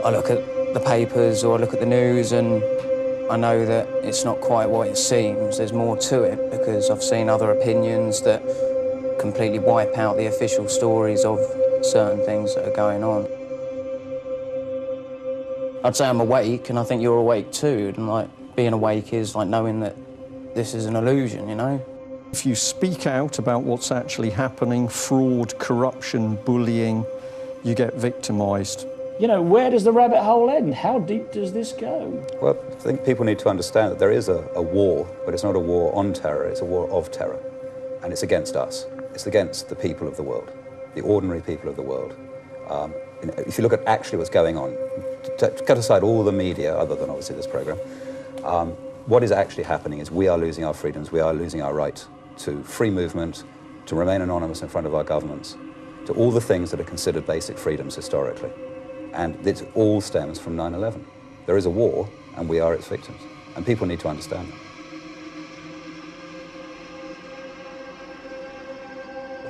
I look at the papers or I look at the news and I know that it's not quite what it seems. There's more to it because I've seen other opinions that completely wipe out the official stories of certain things that are going on. I'd say I'm awake, and I think you're awake too. And like being awake is like knowing that this is an illusion, you know? If you speak out about what's actually happening, fraud, corruption, bullying, you get victimised. You know, where does the rabbit hole end? How deep does this go? Well, I think people need to understand that there is a war, but it's not a war on terror, it's a war of terror. And it's against us. It's against the people of the world, the ordinary people of the world. If you look at actually what's going on, to cut aside all the media, other than obviously this program, what is actually happening is we are losing our freedoms, we are losing our right to free movement, to remain anonymous in front of our governments, to all the things that are considered basic freedoms historically. And it all stems from 9/11. There is a war, and we are its victims. And people need to understand that.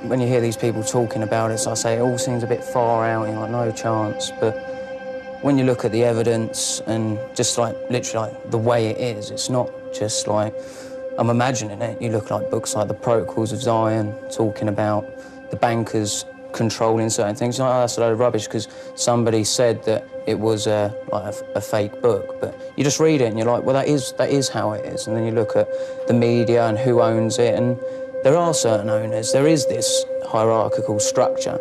When you hear these people talking about it, so I say it all seems a bit far out, you know, like no chance. But when you look at the evidence and just like literally like the way it is, it's not just like I'm imagining it. You look like books like The Protocols of Zion, talking about the bankers controlling certain things. You're like, oh, that's a load of rubbish because somebody said that it was like a fake book. But you just read it and you're like, well, that is how it is. And then you look at the media and who owns it, and there are certain owners. There is this hierarchical structure.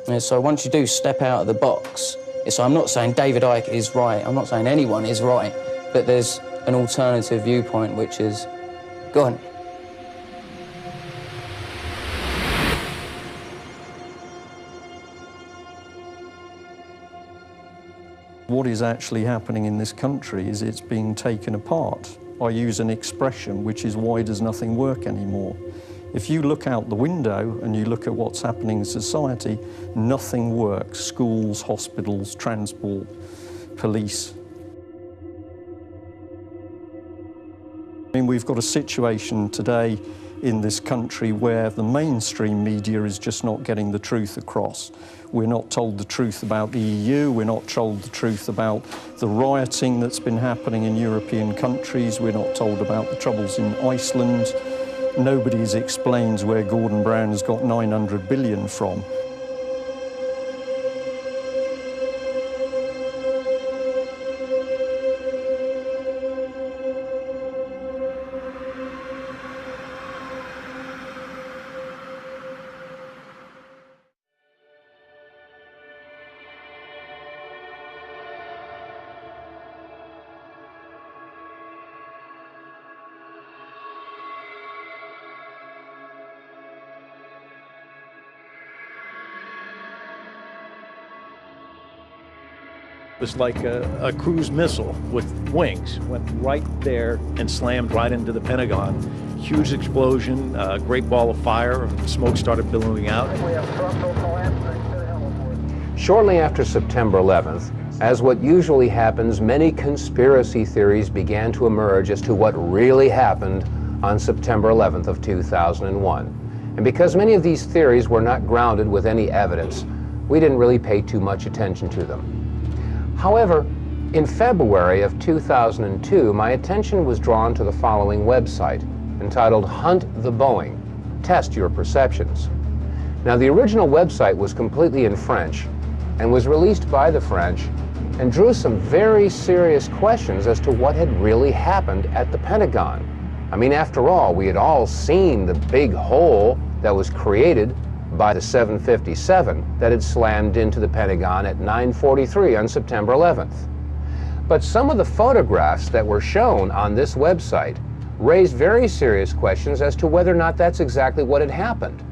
And so once you do step out of the box, so I'm not saying David Icke is right, I'm not saying anyone is right, but there's an alternative viewpoint which is, go on. What is actually happening in this country is it's being taken apart. I use an expression which is, why does nothing work anymore? If you look out the window and you look at what's happening in society, nothing works. Schools, hospitals, transport, police. I mean, we've got a situation today in this country where the mainstream media is just not getting the truth across. We're not told the truth about the EU, we're not told the truth about the rioting that's been happening in European countries, we're not told about the troubles in Iceland. Nobody explains where Gordon Brown has got 900 billion from. was like a cruise missile with wings. Went right there and slammed right into the Pentagon. Huge explosion, a great ball of fire, smoke started billowing out. Shortly after September 11th, as what usually happens, many conspiracy theories began to emerge as to what really happened on September 11th of 2001. And because many of these theories were not grounded with any evidence, we didn't really pay too much attention to them. However, in February of 2002, my attention was drawn to the following website, entitled Hunt the Boeing, Test Your Perceptions. Now, the original website was completely in French and was released by the French and drew some very serious questions as to what had really happened at the Pentagon. I mean, after all, we had all seen the big hole that was created by the 757 that had slammed into the Pentagon at 9:43 on September 11th. But some of the photographs that were shown on this website raised very serious questions as to whether or not that's exactly what had happened.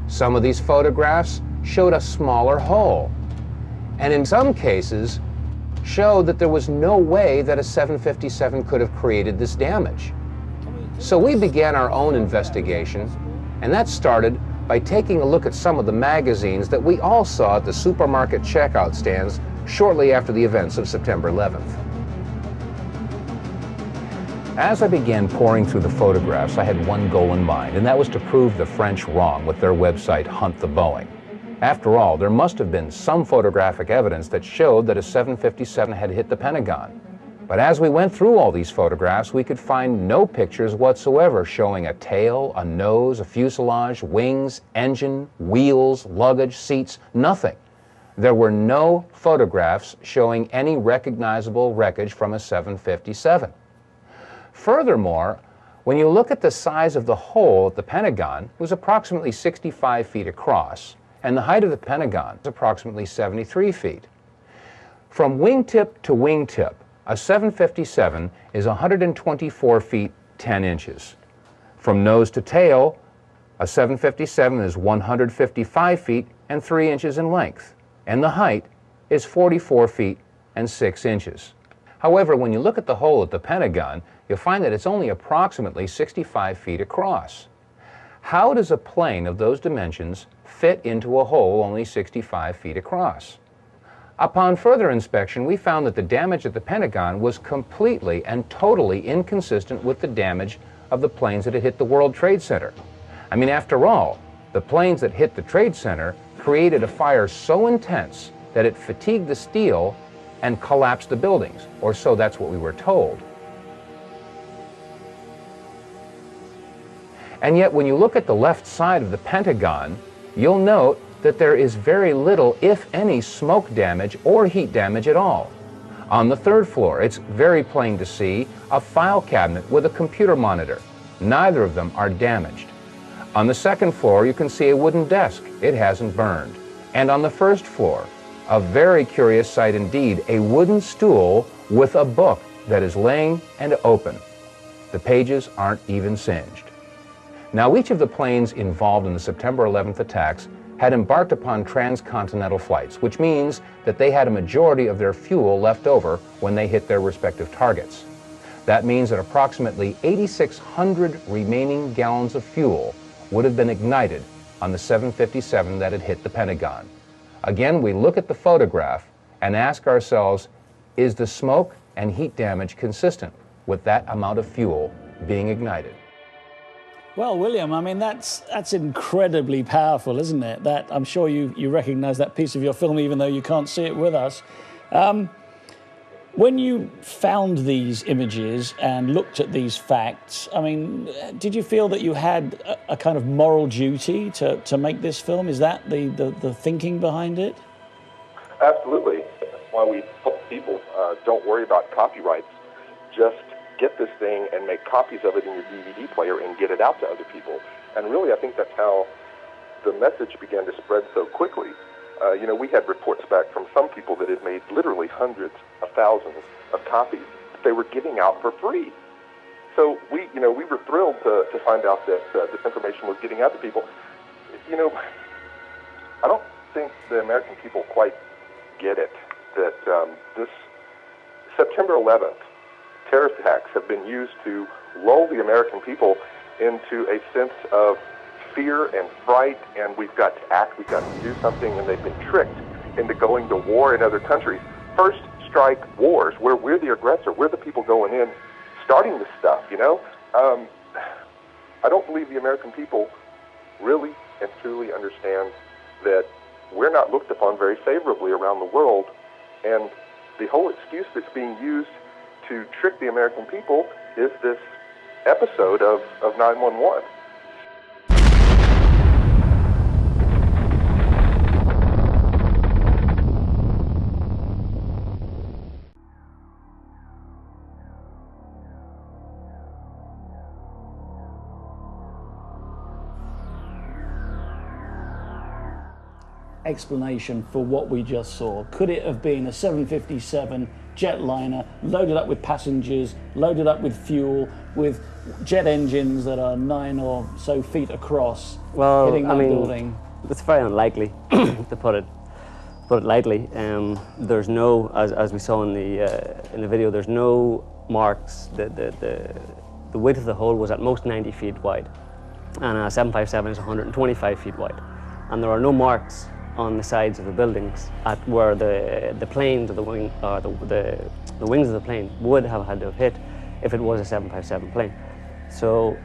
Some of these photographs showed a smaller hole, and in some cases showed that there was no way that a 757 could have created this damage. So we began our own investigation, and that started by taking a look at some of the magazines that we all saw at the supermarket checkout stands shortly after the events of September 11th. As I began pouring through the photographs, I had one goal in mind, and that was to prove the French wrong with their website Hunt the Boeing. After all, there must have been some photographic evidence that showed that a 757 had hit the Pentagon. But as we went through all these photographs, we could find no pictures whatsoever showing a tail, a nose, a fuselage, wings, engine, wheels, luggage, seats, nothing. There were no photographs showing any recognizable wreckage from a 757. Furthermore, when you look at the size of the hole at the Pentagon, it was approximately 65 feet across, and the height of the Pentagon is approximately 73 feet. From wingtip to wingtip, a 757 is 124 feet 10 inches. From nose to tail, a 757 is 155 feet and 3 inches in length, and the height is 44 feet and 6 inches. However, when you look at the hole at the Pentagon, you'll find that it's only approximately 65 feet across. How does a plane of those dimensions fit into a hole only 65 feet across? Upon further inspection, we found that the damage at the Pentagon was completely and totally inconsistent with the damage of the planes that had hit the World Trade Center. I mean, after all, the planes that hit the Trade Center created a fire so intense that it fatigued the steel and collapsed the buildings, or so that's what we were told. And yet, when you look at the left side of the Pentagon, you'll note that there is very little, if any, smoke damage or heat damage at all. On the third floor, it's very plain to see a file cabinet with a computer monitor. Neither of them are damaged. On the second floor, you can see a wooden desk. It hasn't burned. And on the first floor, a very curious sight indeed, a wooden stool with a book that is laying and open. The pages aren't even singed. Now, each of the planes involved in the September 11th attacks had embarked upon transcontinental flights, which means that they had a majority of their fuel left over when they hit their respective targets. That means that approximately 8,600 remaining gallons of fuel would have been ignited on the 757 that had hit the Pentagon. Again, we look at the photograph and ask ourselves, is the smoke and heat damage consistent with that amount of fuel being ignited? Well, William, I mean, that's incredibly powerful, isn't it? That I'm sure you recognize that piece of your film, even though you can't see it with us. When you found these images and looked at these facts, I mean, did you feel that you had a kind of moral duty to make this film? Is that the thinking behind it? Absolutely. That's why we tell people, don't worry about copyrights. Just get this thing and make copies of it in your DVD player and get it out to other people. And really, I think that's how the message began to spread so quickly. We had reports back from some people that had made literally hundreds of thousands of copies that they were giving out for free. So we were thrilled to find out that this information was getting out to people. I don't think the American people quite get it. that this September 11th terrorist attacks have been used to lull the American people into a sense of fear and fright, and we've got to act, we've got to do something, and they've been tricked into going to war in other countries. First strike wars, where we're the aggressor, we're the people going in, starting this stuff, you know? I don't believe the American people really and truly understand that we're not looked upon very favorably around the world, and the whole excuse that's being used to trick the American people is this episode of 9/11. Explanation for what we just saw. Could it have been a 757 jetliner loaded up with passengers, loaded up with fuel, with jet engines that are 9 or so feet across, hitting that building? It's very unlikely, to put it lightly. There's no, as we saw in the video, there's no marks. The width of the hole was at most 90 feet wide, and a 757 is 125 feet wide, and there are no marks on the sides of the buildings at where the planes or the wings of the plane would have had to have hit if it was a 757 plane. So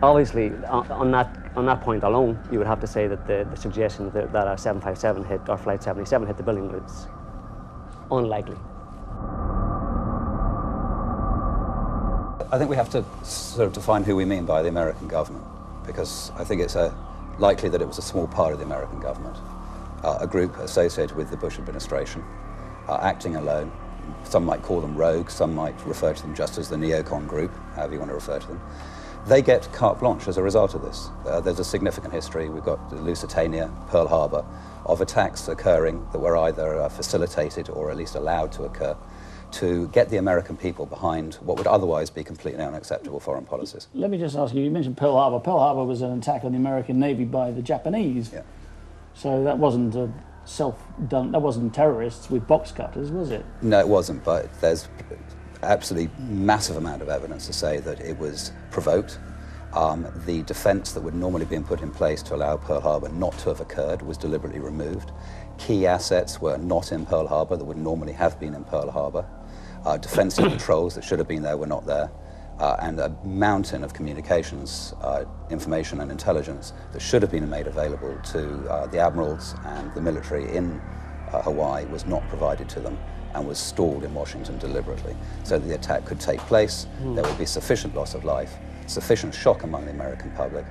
obviously on that point alone, you would have to say that the suggestion that a 757 hit or Flight 77 hit the building was unlikely. I think we have to sort of define who we mean by the American government, because I think it's likely that it was a small part of the American government, a group associated with the Bush administration, acting alone. Some might call them rogue, some might refer to them just as the neocon group, however you want to refer to them. They get carte blanche as a result of this. There's a significant history. We've got the Lusitania, Pearl Harbor, of attacks occurring that were either facilitated or at least allowed to occur to get the American people behind what would otherwise be completely unacceptable foreign policies. Let me just ask you, you mentioned Pearl Harbor. Pearl Harbor was an attack on the American Navy by the Japanese. Yeah. So that wasn't a self-done, that wasn't terrorists with box cutters, was it? No, it wasn't, but there's absolutely massive amount of evidence to say that it was provoked. The defense that would normally be put in place to allow Pearl Harbor not to have occurred was deliberately removed. Key assets were not in Pearl Harbor that would normally have been in Pearl Harbor. Defensive patrols that should have been there were not there. And a mountain of communications, information and intelligence that should have been made available to the admirals and the military in Hawaii was not provided to them and was stalled in Washington deliberately so that the attack could take place. There would be sufficient loss of life, sufficient shock among the American public,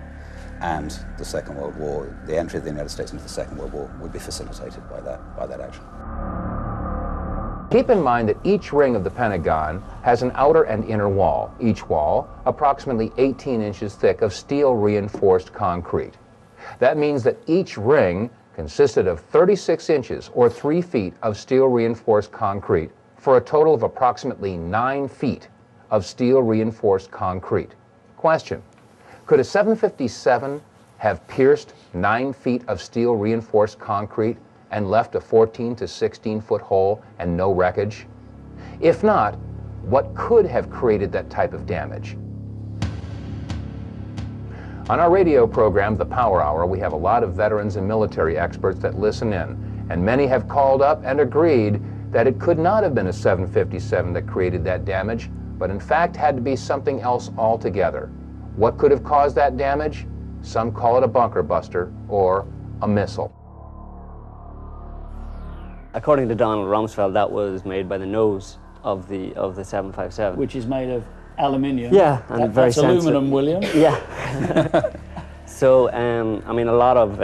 and the Second World War, the entry of the United States into the Second World War would be facilitated by that action. Keep in mind that each ring of the Pentagon has an outer and inner wall, each wall approximately 18 inches thick of steel reinforced concrete. That means that each ring consisted of 36 inches or 3 feet of steel reinforced concrete for a total of approximately 9 feet of steel reinforced concrete. Question: could a 757 have pierced 9 feet of steel reinforced concrete and left a 14 to 16 foot hole and no wreckage? If not, what could have created that type of damage? On our radio program, The Power Hour, we have a lot of veterans and military experts that listen in, and many have called up and agreed that it could not have been a 757 that created that damage, but in fact had to be something else altogether. What could have caused that damage? Some call it a bunker buster or a missile. According to Donald Rumsfeld, that was made by the nose of the 757, Which is made of aluminium. Yeah, and very that's aluminum, William. Yeah. So, I mean, a lot of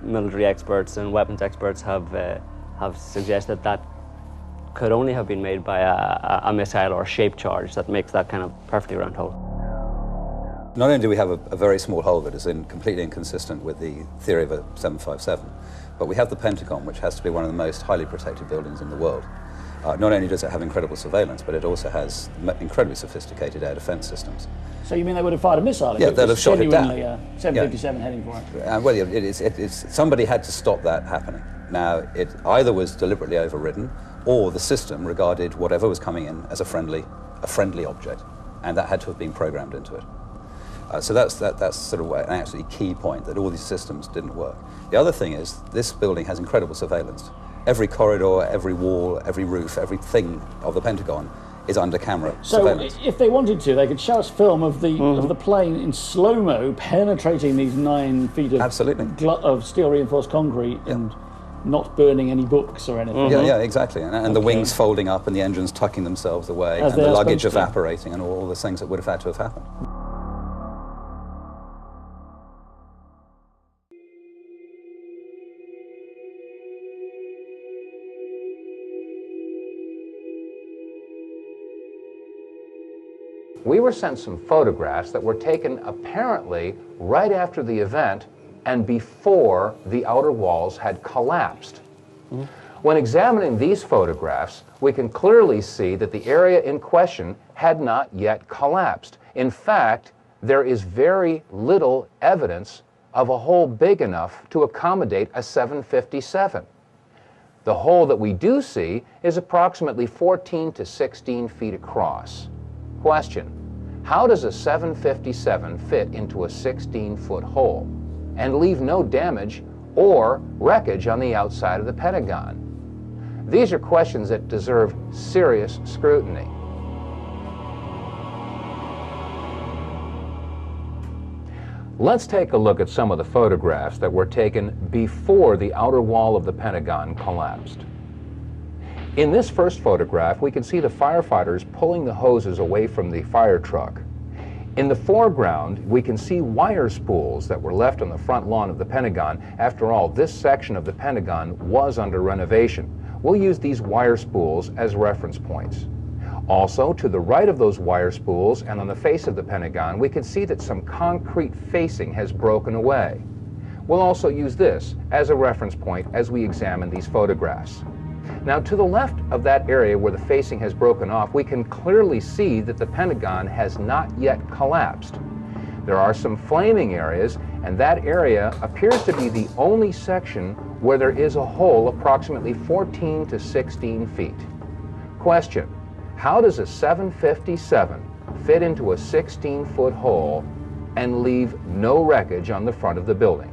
military experts and weapons experts have suggested that could only have been made by a missile or a shape charge that makes that kind of perfectly round hole. Not only do we have a very small hole that is completely inconsistent with the theory of a 757, but we have the Pentagon, which has to be one of the most highly protected buildings in the world. Not only does it have incredible surveillance, but it also has incredibly sophisticated air defense systems. So you mean they would have fired a missile? Yeah, they'd have shot it down. Genuinely, 757 heading for it. Well, somebody had to stop that happening. Now, it either was deliberately overridden, or the system regarded whatever was coming in as a friendly object, and that had to have been programmed into it. So that's sort of an absolutely key point, that all these systems didn't work. The other thing is, this building has incredible surveillance. Every corridor, every wall, every roof, everything of the Pentagon is under camera surveillance. So if they wanted to, they could show us film of the plane in slow-mo penetrating these 9 feet of, absolutely, of steel-reinforced concrete and not burning any books or anything. Yeah, exactly. And the wings folding up and the engines tucking themselves away and the luggage evaporating and all the things that would have had to have happened. We were sent some photographs that were taken apparently right after the event and before the outer walls had collapsed. When examining these photographs, we can clearly see that the area in question had not yet collapsed. In fact, there is very little evidence of a hole big enough to accommodate a 757. The hole that we do see is approximately 14 to 16 feet across. Question: how does a 757 fit into a 16-foot hole and leave no damage or wreckage on the outside of the Pentagon? These are questions that deserve serious scrutiny. Let's take a look at some of the photographs that were taken before the outer wall of the Pentagon collapsed. In this first photograph, we can see the firefighters pulling the hoses away from the fire truck. In the foreground, we can see wire spools that were left on the front lawn of the Pentagon. After all, this section of the Pentagon was under renovation. We'll use these wire spools as reference points. Also, to the right of those wire spools and on the face of the Pentagon, we can see that some concrete facing has broken away. We'll also use this as a reference point as we examine these photographs. Now, to the left of that area where the facing has broken off, we can clearly see that the Pentagon has not yet collapsed. There are some flaming areas, and that area appears to be the only section where there is a hole approximately 14 to 16 feet. Question: how does a 757 fit into a 16-foot hole and leave no wreckage on the front of the building?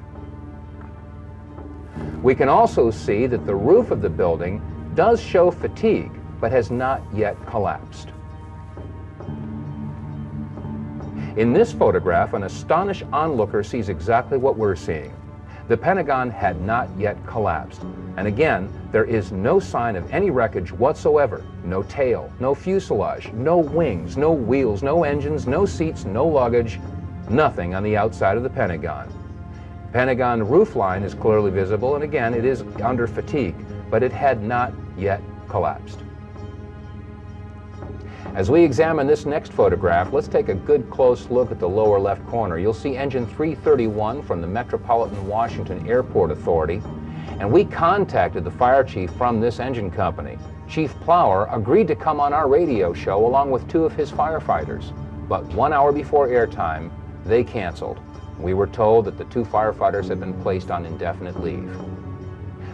We can also see that the roof of the building does show fatigue, but has not yet collapsed. In this photograph, an astonished onlooker sees exactly what we're seeing. The Pentagon had not yet collapsed. And again, there is no sign of any wreckage whatsoever. No tail, no fuselage, no wings, no wheels, no engines, no seats, no luggage, nothing on the outside of the Pentagon. Pentagon roofline is clearly visible, and again, it is under fatigue, but it had not yet collapsed. As we examine this next photograph, let's take a good close look at the lower left corner. You'll see engine 331 from the Metropolitan Washington Airport Authority, and we contacted the fire chief from this engine company. Chief Plower agreed to come on our radio show along with 2 of his firefighters, but 1 hour before airtime, they canceled. We were told that the 2 firefighters had been placed on indefinite leave.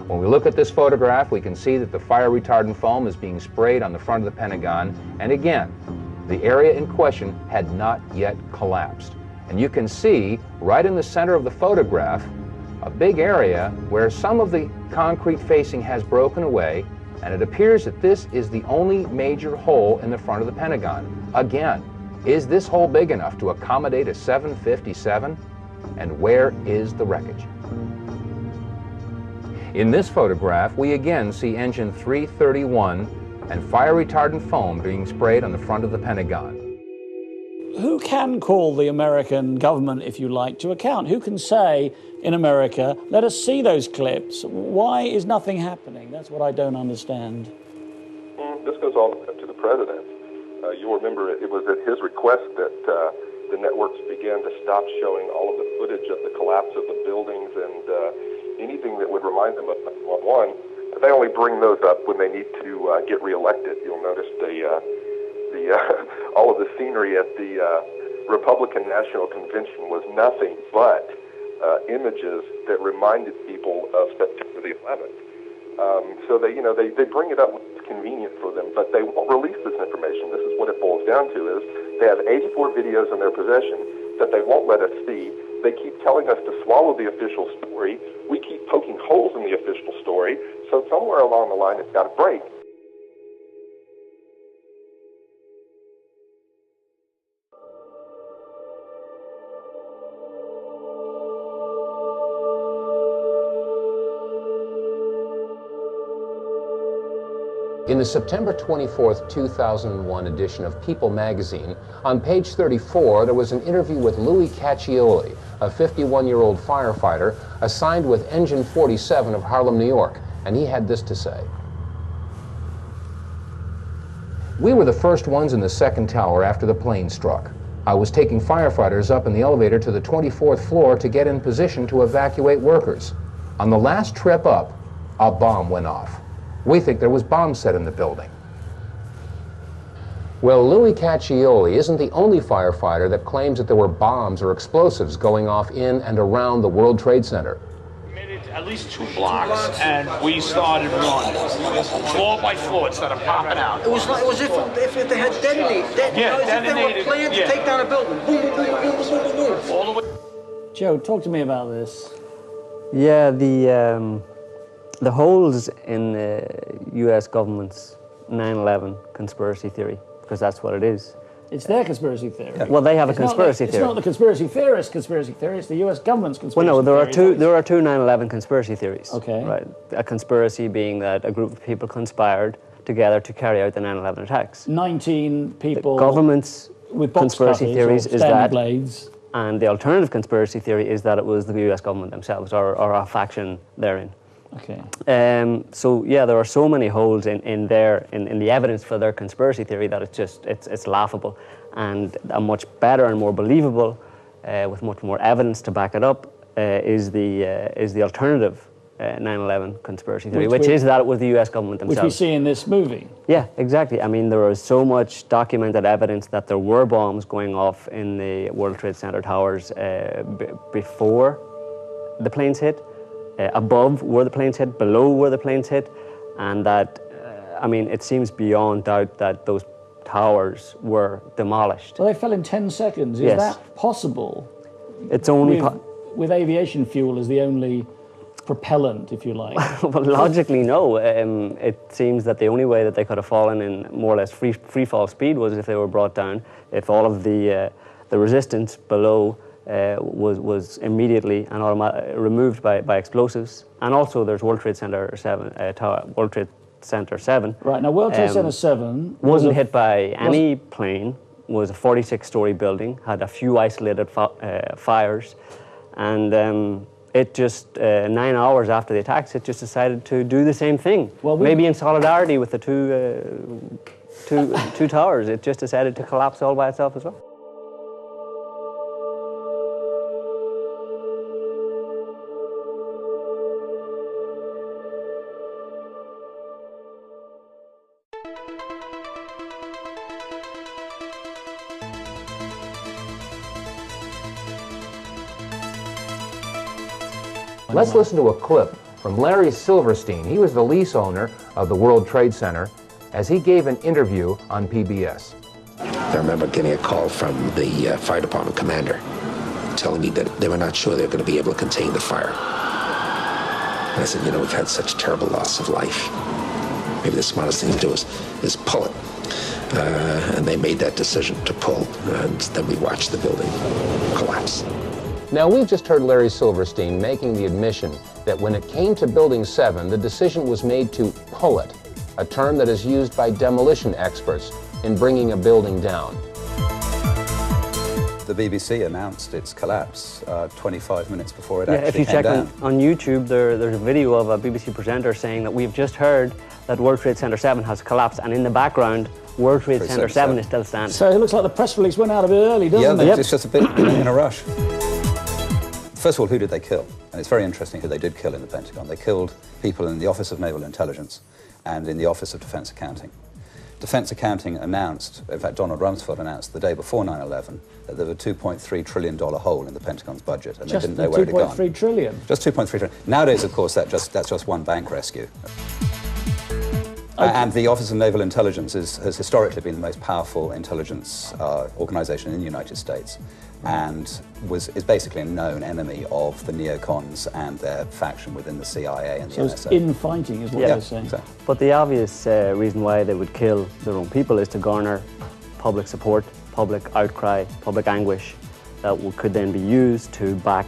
When we look at this photograph, we can see that the fire retardant foam is being sprayed on the front of the Pentagon, and again, the area in question had not yet collapsed. And you can see, right in the center of the photograph, a big area where some of the concrete facing has broken away, and it appears that this is the only major hole in the front of the Pentagon. Again, is this hole big enough to accommodate a 757? And where is the wreckage? In this photograph, we again see engine 331 and fire retardant foam being sprayed on the front of the Pentagon. Who can call the American government, if you like, to account? Who can say in America, let us see those clips? Why is nothing happening? That's what I don't understand. This goes all to the president. You'll remember it was at his request that the networks began to stop showing all of the footage of the collapse of the buildings and anything that would remind them of 9/11. They only bring those up when they need to get reelected. You'll notice all of the scenery at the Republican National Convention was nothing but images that reminded people of September the 11th. So they, they bring it up when it's convenient for them, but they won't release this information. This is what it boils down to: is they have 84 videos in their possession that they won't let us see. They keep telling us to swallow the official story. We keep poking holes in the official story. So somewhere along the line, it's got to break. In the September 24th, 2001 edition of People magazine, on page 34, there was an interview with Louis Caccioli, a 51-year-old firefighter assigned with Engine 47 of Harlem, New York, and he had this to say. We were the first ones in the second tower after the plane struck. I was taking firefighters up in the elevator to the 24th floor to get in position to evacuate workers. On the last trip up, a bomb went off. We think there was bombs set in the building. Well, Louis Caccioli isn't the only firefighter that claims that there were bombs or explosives going off in and around the World Trade Center. We made it at least 2 blocks, and we started running. Floor by floor, it started popping out. It was like, it was if they had detonated. Yeah, if they were planned to take down a building. Boom, boom, boom, boom, boom, boom, boom. All the way. Joe, talk to me about this. Yeah, the holes in the U.S. government's 9/11 conspiracy theory, because that's what it is. It's their conspiracy theory. Well, they have a conspiracy theory. It's not the conspiracy theorist conspiracy theory, it's the U.S. government's conspiracy theory. Well, theory. there are two 9/11 conspiracy theories. Okay. Right. A conspiracy being that a group of people conspired together to carry out the 9/11 attacks. 19 people. The government's with box conspiracy theories is that. Blades. And the alternative conspiracy theory is that it was the U.S. government themselves or a faction therein. Okay. So yeah, there are so many holes in the evidence for their conspiracy theory that it's laughable, and a much better and more believable, with much more evidence to back it up, is the alternative 9/11 conspiracy theory, which is that it was the U.S. government themselves. Which we see in this movie. Yeah, exactly. I mean, there is so much documented evidence that there were bombs going off in the World Trade Center towers before the planes hit. Above where the planes hit, below where the planes hit, and that, I mean, it seems beyond doubt that those towers were demolished. Well, they fell in 10 seconds. Is that possible? It's only with aviation fuel as the only propellant, if you like. Well, logically, no. It seems that the only way that they could have fallen in more or less free fall speed was if they were brought down, if all of the resistance below was immediately and removed by explosives. And also there's World Trade Center 7, World Trade Center 7. Right, now World Trade Center 7 wasn't hit by any plane, was a 46-story building, had a few isolated fires, and it just, 9 hours after the attacks, it just decided to do the same thing. Well, maybe in solidarity with the two towers, it just decided to collapse all by itself as well. Let's listen to a clip from Larry Silverstein. He was the lease owner of the World Trade Center as he gave an interview on PBS. I remember getting a call from the fire department commander telling me that they were not sure they were going to be able to contain the fire. And I said, you know, we've had such terrible loss of life. Maybe the smartest thing to do is pull it. And they made that decision to pull, and then we watched the building collapse. Now, we've just heard Larry Silverstein making the admission that when it came to Building 7, the decision was made to pull it, a term that is used by demolition experts in bringing a building down. The BBC announced its collapse 25 minutes before it actually if you came check down. on YouTube, there's a video of a BBC presenter saying that we've just heard that World Trade Center 7 has collapsed, and in the background, World Trade Center 7 is still standing. So it looks like the press release went out a bit early, doesn't it? Yeah, it's just a bit in a rush. First of all, who did they kill? And it's very interesting who they did kill in the Pentagon. They killed people in the Office of Naval Intelligence and in the Office of Defense Accounting. Defense Accounting announced, in fact Donald Rumsfeld announced the day before 9/11 that there was a $2.3 trillion hole in the Pentagon's budget, and just they didn't know where it had gone. Just 2.3 trillion? Just 2.3 trillion. Nowadays, of course, that's just one bank rescue. And the Office of Naval Intelligence has historically been the most powerful intelligence organization in the United States, and is basically a known enemy of the neocons and their faction within the CIA and the NSA. So it's infighting is what you're saying. Exactly. But the obvious reason why they would kill their own people is to garner public support, public outcry, public anguish that could then be used to back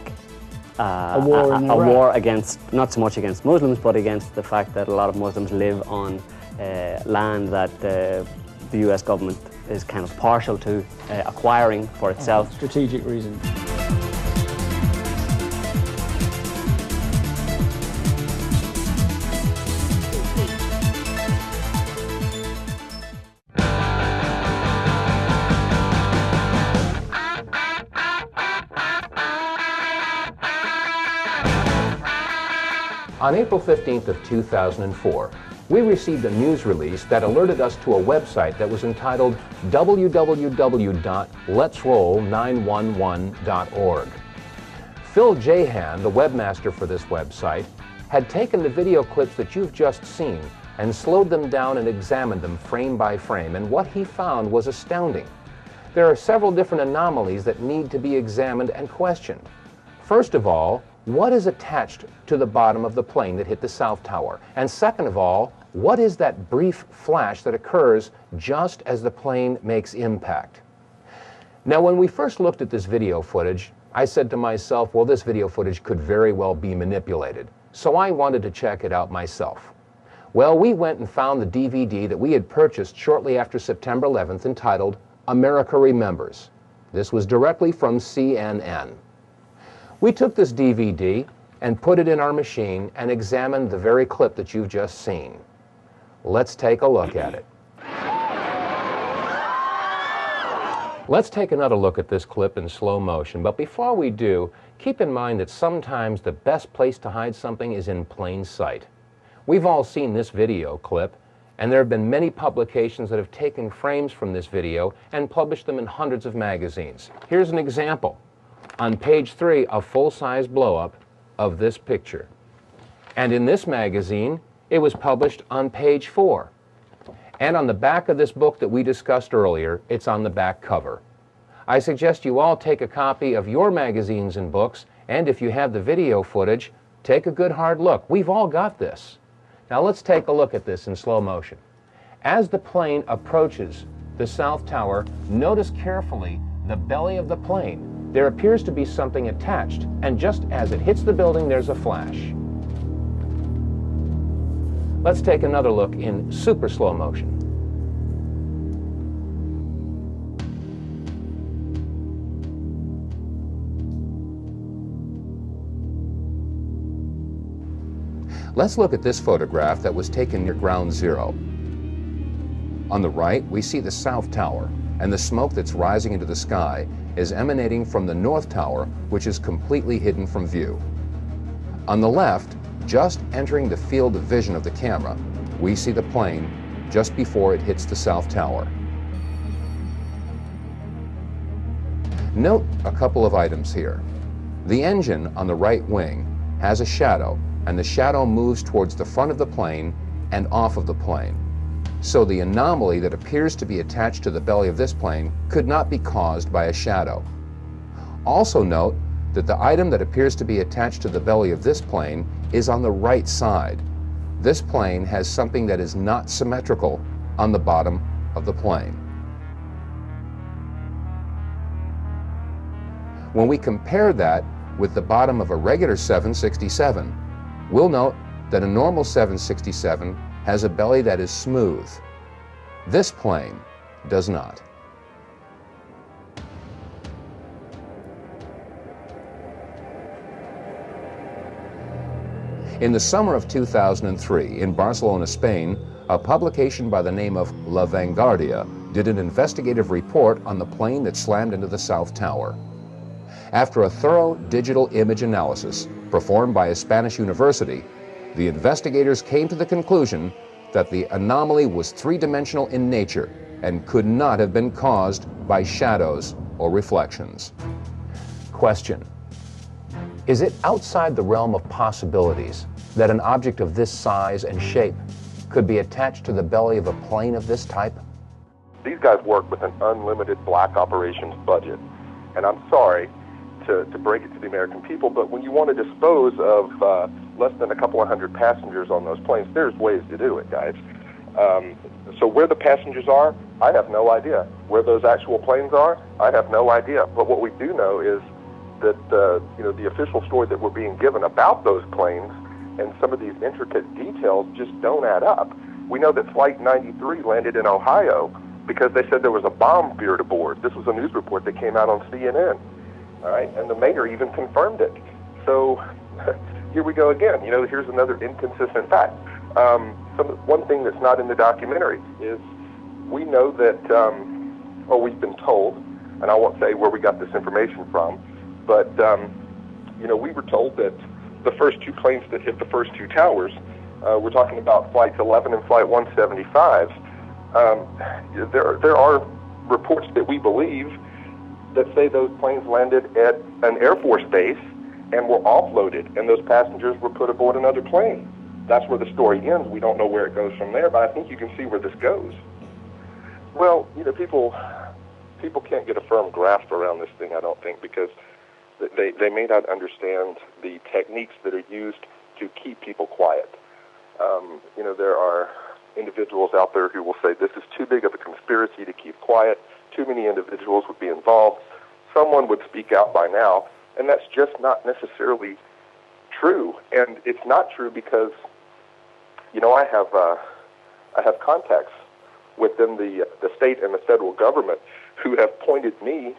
a war against, not so much against Muslims, but against the fact that a lot of Muslims live on land that the US government is kind of partial to acquiring for itself. Strategic reason. On April 15th of 2004, we received a news release that alerted us to a website that was entitled www.letsroll911.org. Phil Jahan, the webmaster for this website, had taken the video clips that you've just seen and slowed them down and examined them frame by frame, and what he found was astounding. There are several different anomalies that need to be examined and questioned. First of all, what is attached to the bottom of the plane that hit the South Tower? And second of all, what is that brief flash that occurs just as the plane makes impact? Now, when we first looked at this video footage, I said to myself, well, this video footage could very well be manipulated. So I wanted to check it out myself. Well, we went and found the DVD that we had purchased shortly after September 11th entitled America Remembers. This was directly from CNN. We took this DVD and put it in our machine and examined the very clip that you've just seen. Let's take a look at it. Let's take another look at this clip in slow motion, but before we do, keep in mind that sometimes the best place to hide something is in plain sight. We've all seen this video clip, and there have been many publications that have taken frames from this video and published them in hundreds of magazines. Here's an example. On page 3, a full-size blow-up of this picture. And in this magazine, it was published on page 4. And on the back of this book that we discussed earlier, it's on the back cover. I suggest you all take a copy of your magazines and books, and if you have the video footage, take a good hard look. We've all got this. Now let's take a look at this in slow motion. As the plane approaches the South Tower, notice carefully the belly of the plane. There appears to be something attached, and just as it hits the building, there's a flash. Let's take another look in super slow motion. Let's look at this photograph that was taken near Ground Zero. On the right, we see the South Tower, and the smoke that's rising into the sky is emanating from the North Tower, which is completely hidden from view. On the left, just entering the field of vision of the camera, we see the plane just before it hits the South Tower. Note a couple of items here. The engine on the right wing has a shadow, and the shadow moves towards the front of the plane and off of the plane. So the anomaly that appears to be attached to the belly of this plane could not be caused by a shadow. Also note that the item that appears to be attached to the belly of this plane is on the right side. This plane has something that is not symmetrical on the bottom of the plane. When we compare that with the bottom of a regular 767, we'll note that a normal 767 has a belly that is smooth. This plane does not. In the summer of 2003, in Barcelona, Spain, a publication by the name of La Vanguardia did an investigative report on the plane that slammed into the South Tower. After a thorough digital image analysis performed by a Spanish university, the investigators came to the conclusion that the anomaly was three-dimensional in nature and could not have been caused by shadows or reflections. Question: is it outside the realm of possibilities that an object of this size and shape could be attached to the belly of a plane of this type? These guys work with an unlimited black operations budget. And I'm sorry to break it to the American people, but when you want to dispose of less than a couple of hundred passengers on those planes, there's ways to do it, guys. So where the passengers are, I have no idea. Where those actual planes are, I have no idea. But what we do know is that the official story that we're being given about those planes and some of these intricate details just don't add up. We know that Flight 93 landed in Ohio because they said there was a bomb feared aboard. This was a news report that came out on CNN. All right, and the mayor even confirmed it. So here we go again. Here's another inconsistent fact. One thing that's not in the documentary is we know that, or we've been told, and I won't say where we got this information from, but we were told that the first two planes that hit the first two towers, we're talking about Flights 11 and Flight 175. There are reports that we believe that say those planes landed at an Air Force base and were offloaded, and those passengers were put aboard another plane. That's where the story ends. We don't know where it goes from there, but I think you can see where this goes. Well, people can't get a firm grasp around this thing, I don't think, because they may not understand the techniques that are used to keep people quiet. There are individuals out there who will say this is too big of a conspiracy to keep quiet. Too many individuals would be involved. Someone would speak out by now, and that's just not necessarily true. And it's not true because, I have contacts within the state and the federal government who have pointed me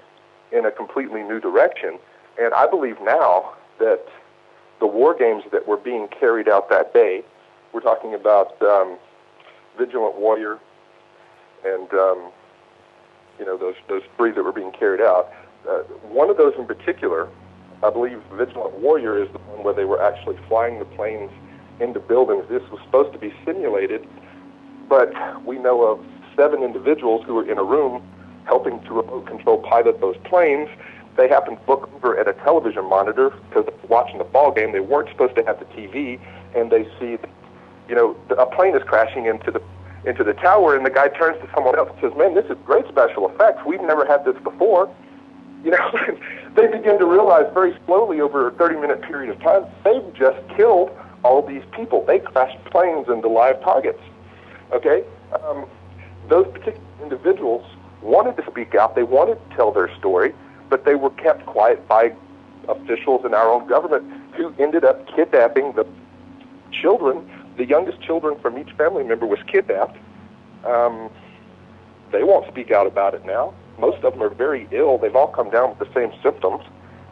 in a completely new direction. And I believe now that the war games that were being carried out that day, we're talking about Vigilant Warrior and those three that were being carried out. One of those in particular, I believe Vigilant Warrior, is the one where they were actually flying the planes into buildings. This was supposed to be simulated, but we know of 7 individuals who were in a room helping to remote control pilot those planes. They happened to look over at a television monitor because they were watching the ball game. They weren't supposed to have the TV, and they see, a plane is crashing into the tower, and the guy turns to someone else and says, "Man, this is great special effects. We've never had this before." They begin to realize very slowly over a 30-minute period of time, they've just killed all these people. They crashed planes into live targets. Okay? Those particular individuals wanted to speak out. They wanted to tell their story, but they were kept quiet by officials in our own government who ended up kidnapping the children. The youngest children from each family member was kidnapped. They won't speak out about it now. Most of them are very ill. They've all come down with the same symptoms.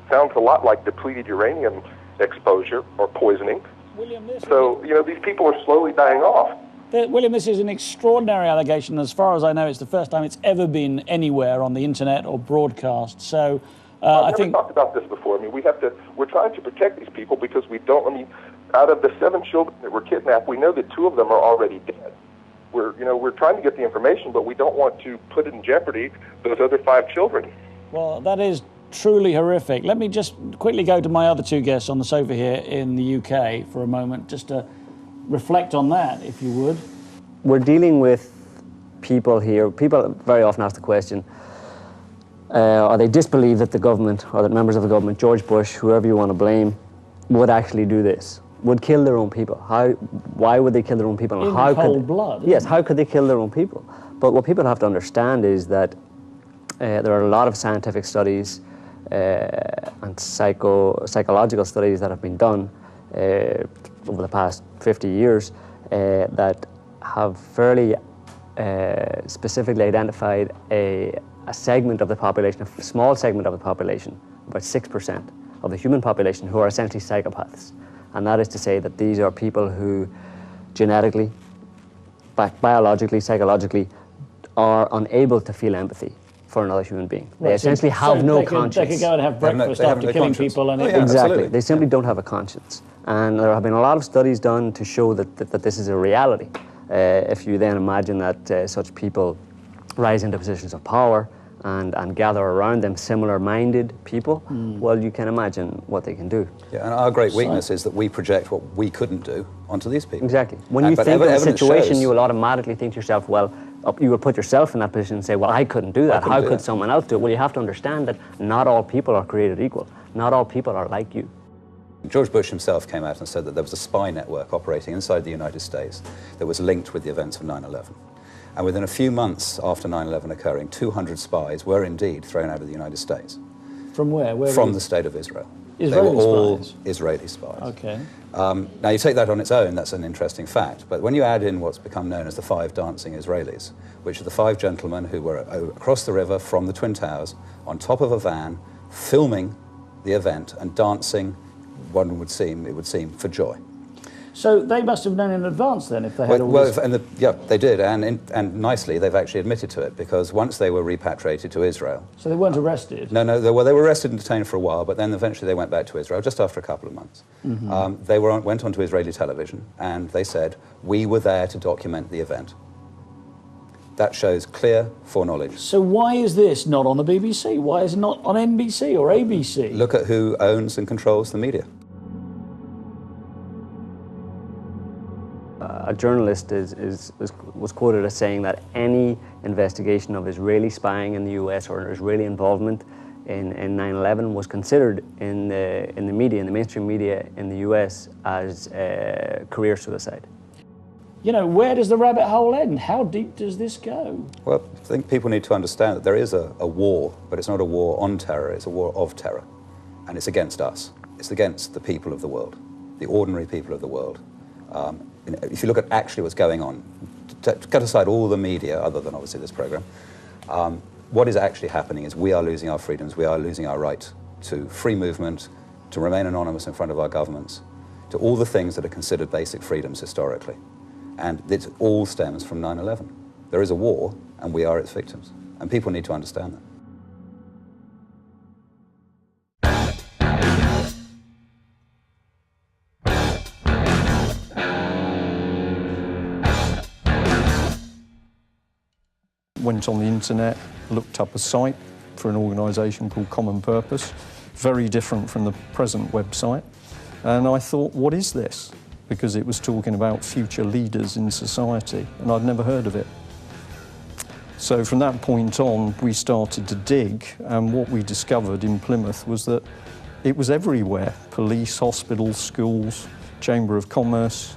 Sounds a lot like depleted uranium exposure or poisoning. William, so, these people are slowly dying off. William, this is an extraordinary allegation. As far as I know, it's the first time it's ever been anywhere on the internet or broadcast. So I think talked about this before. I mean, we're trying to protect these people because we don't, out of the 7 children that were kidnapped, we know that 2 of them are already dead. We're trying to get the information, but we don't want to put in jeopardy those other 5 children. Well, that is truly horrific. Let me just quickly go to my other 2 guests on the sofa here in the UK for a moment, just to reflect on that, if you would. We're dealing with people here. People very often ask the question, or they disbelieve that the government, or that members of the government, George Bush, whoever you want to blame, would actually do this, would kill their own people. Why would they kill their own people? And how cold blood. Yes, how could they kill their own people? But what people have to understand is that there are a lot of scientific studies and psychological studies that have been done over the past 50 years that have fairly specifically identified a segment of the population, a small segment of the population, about 6% of the human population, who are essentially psychopaths. And that is to say that these are people who genetically, biologically, psychologically, are unable to feel empathy for another human being. They essentially have no conscience. They could go and have breakfast after killing people. And exactly. Absolutely. They simply don't have a conscience. And there have been a lot of studies done to show that this is a reality. If you then imagine that such people rise into positions of power and gather around them similar-minded people, well, you can imagine what they can do. Yeah, and our great weakness is that we project what we couldn't do onto these people. Exactly. When you think of a situation, you will automatically think to yourself, well, you will put yourself in that position and say, well, I couldn't do that. How could someone else do it? Well, you have to understand that not all people are created equal. Not all people are like you. George Bush himself came out and said that there was a spy network operating inside the United States that was linked with the events of 9/11. And within a few months after 9/11 occurring, 200 spies were indeed thrown out of the United States. From where? From the state of Israel. Israeli they were all spies? Israeli spies. Okay. Now, you take that on its own, that's an interesting fact. But when you add in what's become known as the 5 dancing Israelis, which are the 5 gentlemen who were across the river from the Twin Towers on top of a van, filming the event and dancing, it would seem, for joy. So they must have known in advance then, if they had all this... Yeah, they did, and nicely, they've actually admitted to it, because once they were repatriated to Israel... So they weren't arrested? No, they were arrested and detained for a while, but then eventually they went back to Israel, just after a couple of months. They went onto Israeli television, and they said, we were there to document the event. That shows clear foreknowledge. So why is this not on the BBC? Why is it not on NBC or ABC? Look at who owns and controls the media. A journalist was quoted as saying that any investigation of Israeli spying in the US or Israeli involvement in 9/11 was considered in the media, in the mainstream media in the US, as career suicide. You know, where does the rabbit hole end? How deep does this go? Well, I think people need to understand that there is a war, but it's not a war on terror, it's a war of terror. And it's against us. It's against the people of the world, the ordinary people of the world. If you look at actually what's going on, cut aside all the media, other than obviously this program, what is actually happening is we are losing our freedoms, we are losing our right to free movement, to remain anonymous in front of our governments, to all the things that are considered basic freedoms historically. And it all stems from 9/11. There is a war, and we are its victims. And people need to understand that. Went on the internet, looked up a site for an organisation called Common Purpose, very different from the present website. And I thought, what is this? Because it was talking about future leaders in society, and I'd never heard of it. So from that point on, we started to dig, and what we discovered in Plymouth was that it was everywhere. Police, hospitals, schools, Chamber of Commerce,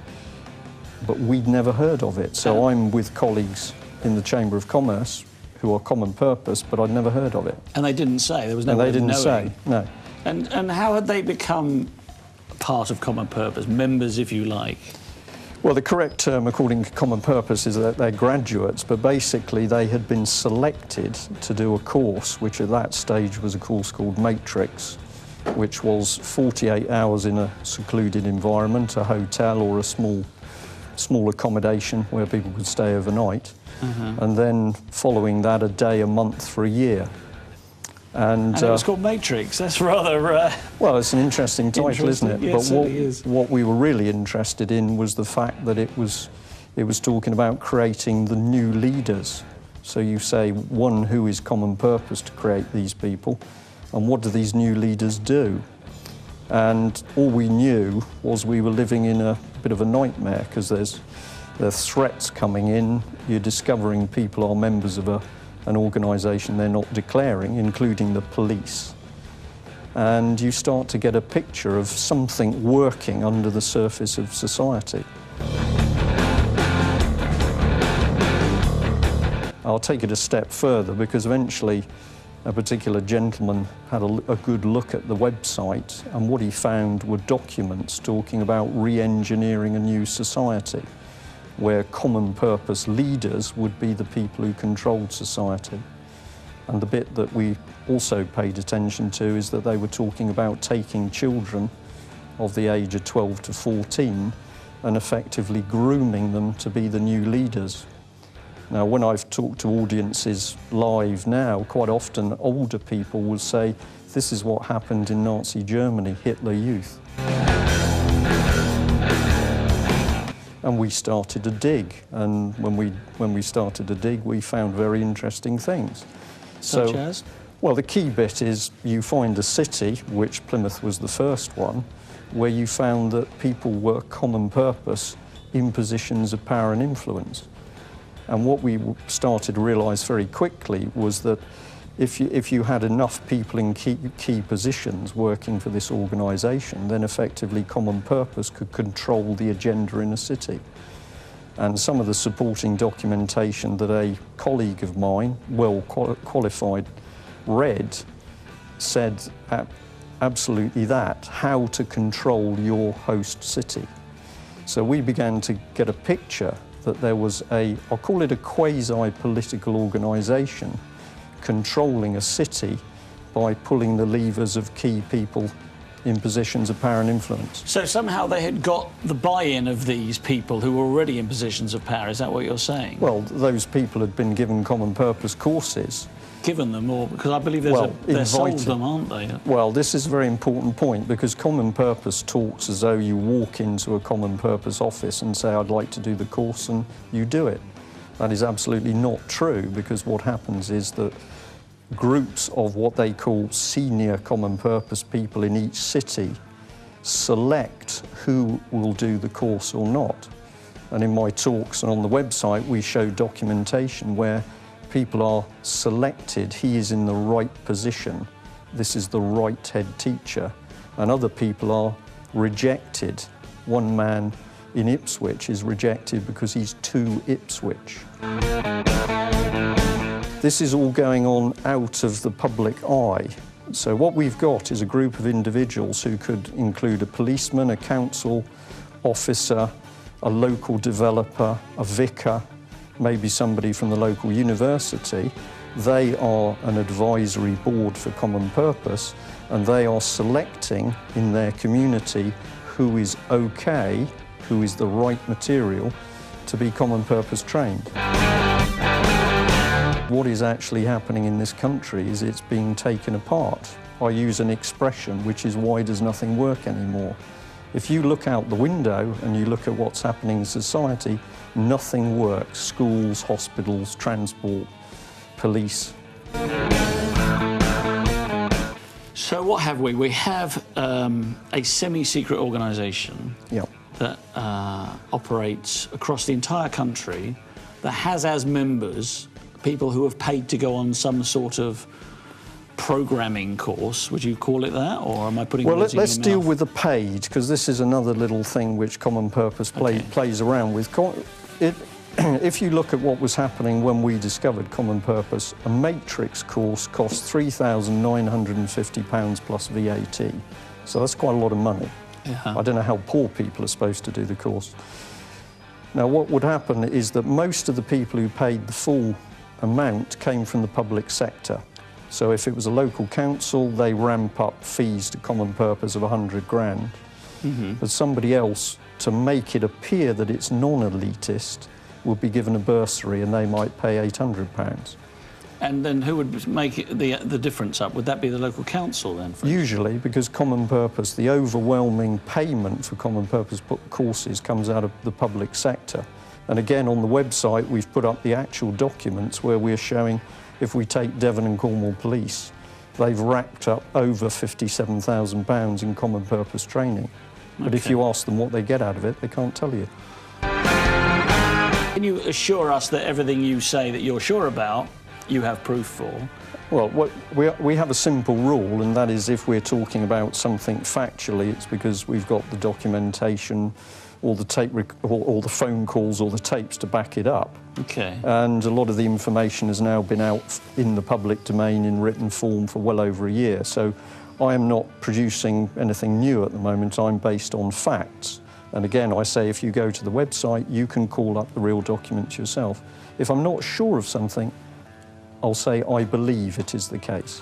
but we'd never heard of it. So I'm with colleagues in the Chamber of Commerce who are Common Purpose, but I'd never heard of it. And they didn't say? There was no way of knowing? They didn't say, no. And how had they become part of Common Purpose, members, if you like? Well, the correct term, according to Common Purpose, is that they're graduates, but basically they had been selected to do a course, which at that stage was a course called Matrix, which was 48 hours in a secluded environment, a hotel or a small accommodation where people could stay overnight, and then following that, a day a month for a year. And it was called Matrix. That's rather... well, it's an interesting title, isn't it? Yeah, but what we were really interested in was the fact that it was talking about creating the new leaders. So you say, one, who is Common Purpose to create these people, and what do these new leaders do? And all we knew was we were living in a bit of a nightmare, because there's threats coming in. You're discovering people are members of an organisation they're not declaring, including the police. And you start to get a picture of something working under the surface of society. I'll take it a step further, because eventually a particular gentleman had a good look at the website, and what he found were documents talking about re-engineering a new society, where common purpose leaders would be the people who controlled society. And the bit that we also paid attention to is that they were talking about taking children of the age of 12 to 14 and effectively grooming them to be the new leaders. Now, when I've talked to audiences live now, quite often older people will say, this is what happened in Nazi Germany, Hitler Youth. And we started to dig, and when we started to dig, we found very interesting things. Such as? Well, the key bit is you find a city, which Plymouth was the first one, where you found that people were common purpose in positions of power and influence. And what we started to realise very quickly was that if you had enough people in key positions working for this organisation, then effectively common purpose could control the agenda in a city. And some of the supporting documentation that a colleague of mine, well qualified, read said absolutely that, how to control your host city. So we began to get a picture that there was I'll call it a quasi-political organisation controlling a city by pulling the levers of key people in positions of power and influence. So somehow they had got the buy-in of these people who were already in positions of power, is that what you're saying? Well, those people had been given common purpose courses. Given them, or because I believe they're sold them, aren't they? Well, this is a very important point, because common purpose talks as though you walk into a common purpose office and say, I'd like to do the course, and you do it. That is absolutely not true, because what happens is that groups of what they call senior common purpose people in each city select who will do the course or not. And in my talks and on the website, we show documentation where people are selected, he is in the right position, this is the right head teacher, and other people are rejected. One man in Ipswich is rejected because he's too Ipswich. This is all going on out of the public eye. So what we've got is a group of individuals who could include a policeman, a council officer, a local developer, a vicar, maybe somebody from the local university. They are an advisory board for common purpose, and they are selecting in their community who is okay, who is the right material to be common purpose trained. What is actually happening in this country is it's being taken apart. I use an expression which is, why does nothing work anymore? If you look out the window and you look at what's happening in society, nothing works. Schools, hospitals, transport, police. So what have we? We have a semi-secret organisation that operates across the entire country, that has as members people who have paid to go on some sort of programming course. Would you call it that, or am I putting words in your mouth? Let's deal with the paid, because this is another little thing which common purpose plays around with. If you look at what was happening when we discovered common purpose, a matrix course cost £3,950 plus VAT. So that's quite a lot of money. Yeah. I don't know how poor people are supposed to do the course. Now, what would happen is that most of the people who paid the full amount came from the public sector. So if it was a local council, they ramp up fees to common purpose of 100 grand. But somebody else, to make it appear that it's non-elitist, would be given a bursary and they might pay £800. And then who would make the difference up? Would that be the local council then? Usually, because common purpose, the overwhelming payment for common purpose courses comes out of the public sector. And again, on the website, we've put up the actual documents where we're showing, if we take Devon and Cornwall Police, they've racked up over £57,000 in common purpose training. But if you ask them what they get out of it, they can't tell you. Can you assure us that everything you say that you're sure about, you have proof for? Well, we have a simple rule, and that is if we're talking about something factually, it's because we've got the documentation, or the phone calls, or the tapes to back it up. Okay. And a lot of the information has now been out in the public domain in written form for well over a year. So I am not producing anything new at the moment. I'm based on facts. And again, I say if you go to the website, you can call up the real documents yourself. If I'm not sure of something, I'll say I believe it is the case.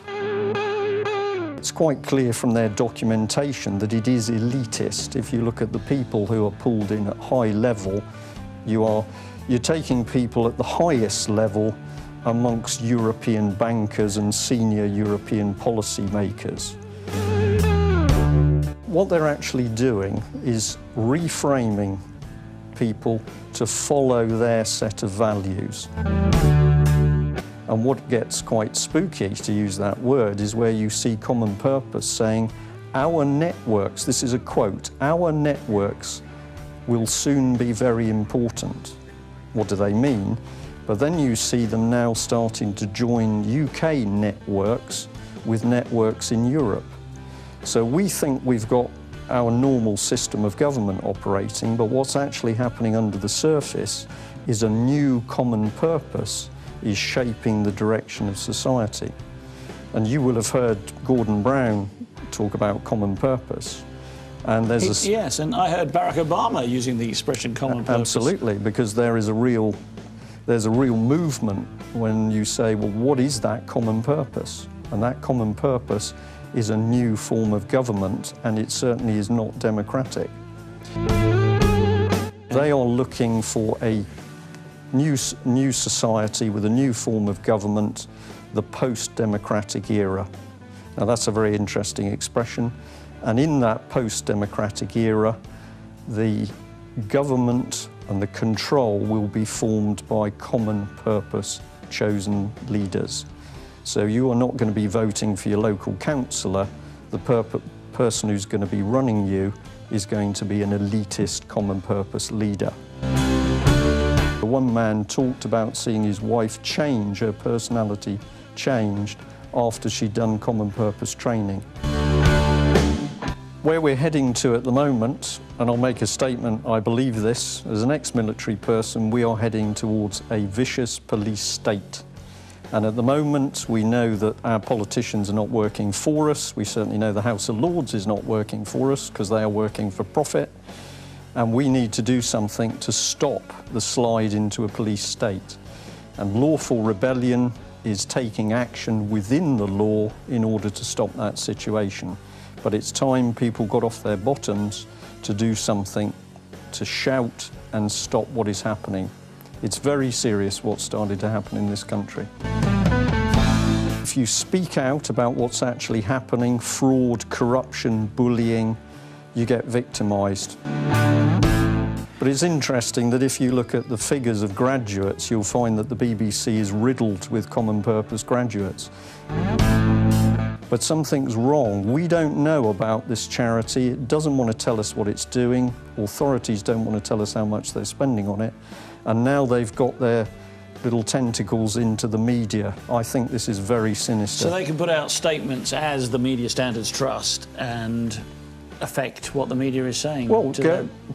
It's quite clear from their documentation that it is elitist. If you look at the people who are pulled in at high level, you're taking people at the highest level amongst European bankers and senior European policy makers. What they're actually doing is reframing people to follow their set of values. And what gets quite spooky, to use that word, is where you see Common Purpose saying, our networks, this is a quote, our networks will soon be very important. What do they mean? But then you see them now starting to join UK networks with networks in Europe. So we think we've got our normal system of government operating, but what's actually happening under the surface is a new common purpose is shaping the direction of society. And you will have heard Gordon Brown talk about common purpose. And there's yes, and I heard Barack Obama using the expression common purpose. Absolutely, because there's a real movement when you say, well, what is that common purpose? And that common purpose is a new form of government, and it certainly is not democratic. They are looking for a new society with a new form of government, the post-democratic era. Now that's a very interesting expression, and in that post-democratic era, the government and the control will be formed by common purpose chosen leaders. So you are not going to be voting for your local councillor. The person who's going to be running you is going to be an elitist common purpose leader. One man talked about seeing his wife change, her personality changed after she'd done common purpose training. Where we're heading to at the moment, and I'll make a statement, I believe this, as an ex-military person, we are heading towards a vicious police state. And at the moment, we know that our politicians are not working for us. We certainly know the House of Lords is not working for us because they are working for profit. And we need to do something to stop the slide into a police state. And lawful rebellion is taking action within the law in order to stop that situation. But it's time people got off their bottoms to do something to shout and stop what is happening. It's very serious what's started to happen in this country. If you speak out about what's actually happening, fraud, corruption, bullying, you get victimised. But it's interesting that if you look at the figures of graduates, you'll find that the BBC is riddled with common purpose graduates. But something's wrong. We don't know about this charity. It doesn't want to tell us what it's doing. Authorities don't want to tell us how much they're spending on it. And now they've got their little tentacles into the media. I think this is very sinister. So they can put out statements as the Media Standards Trust and affect what the media is saying? Well,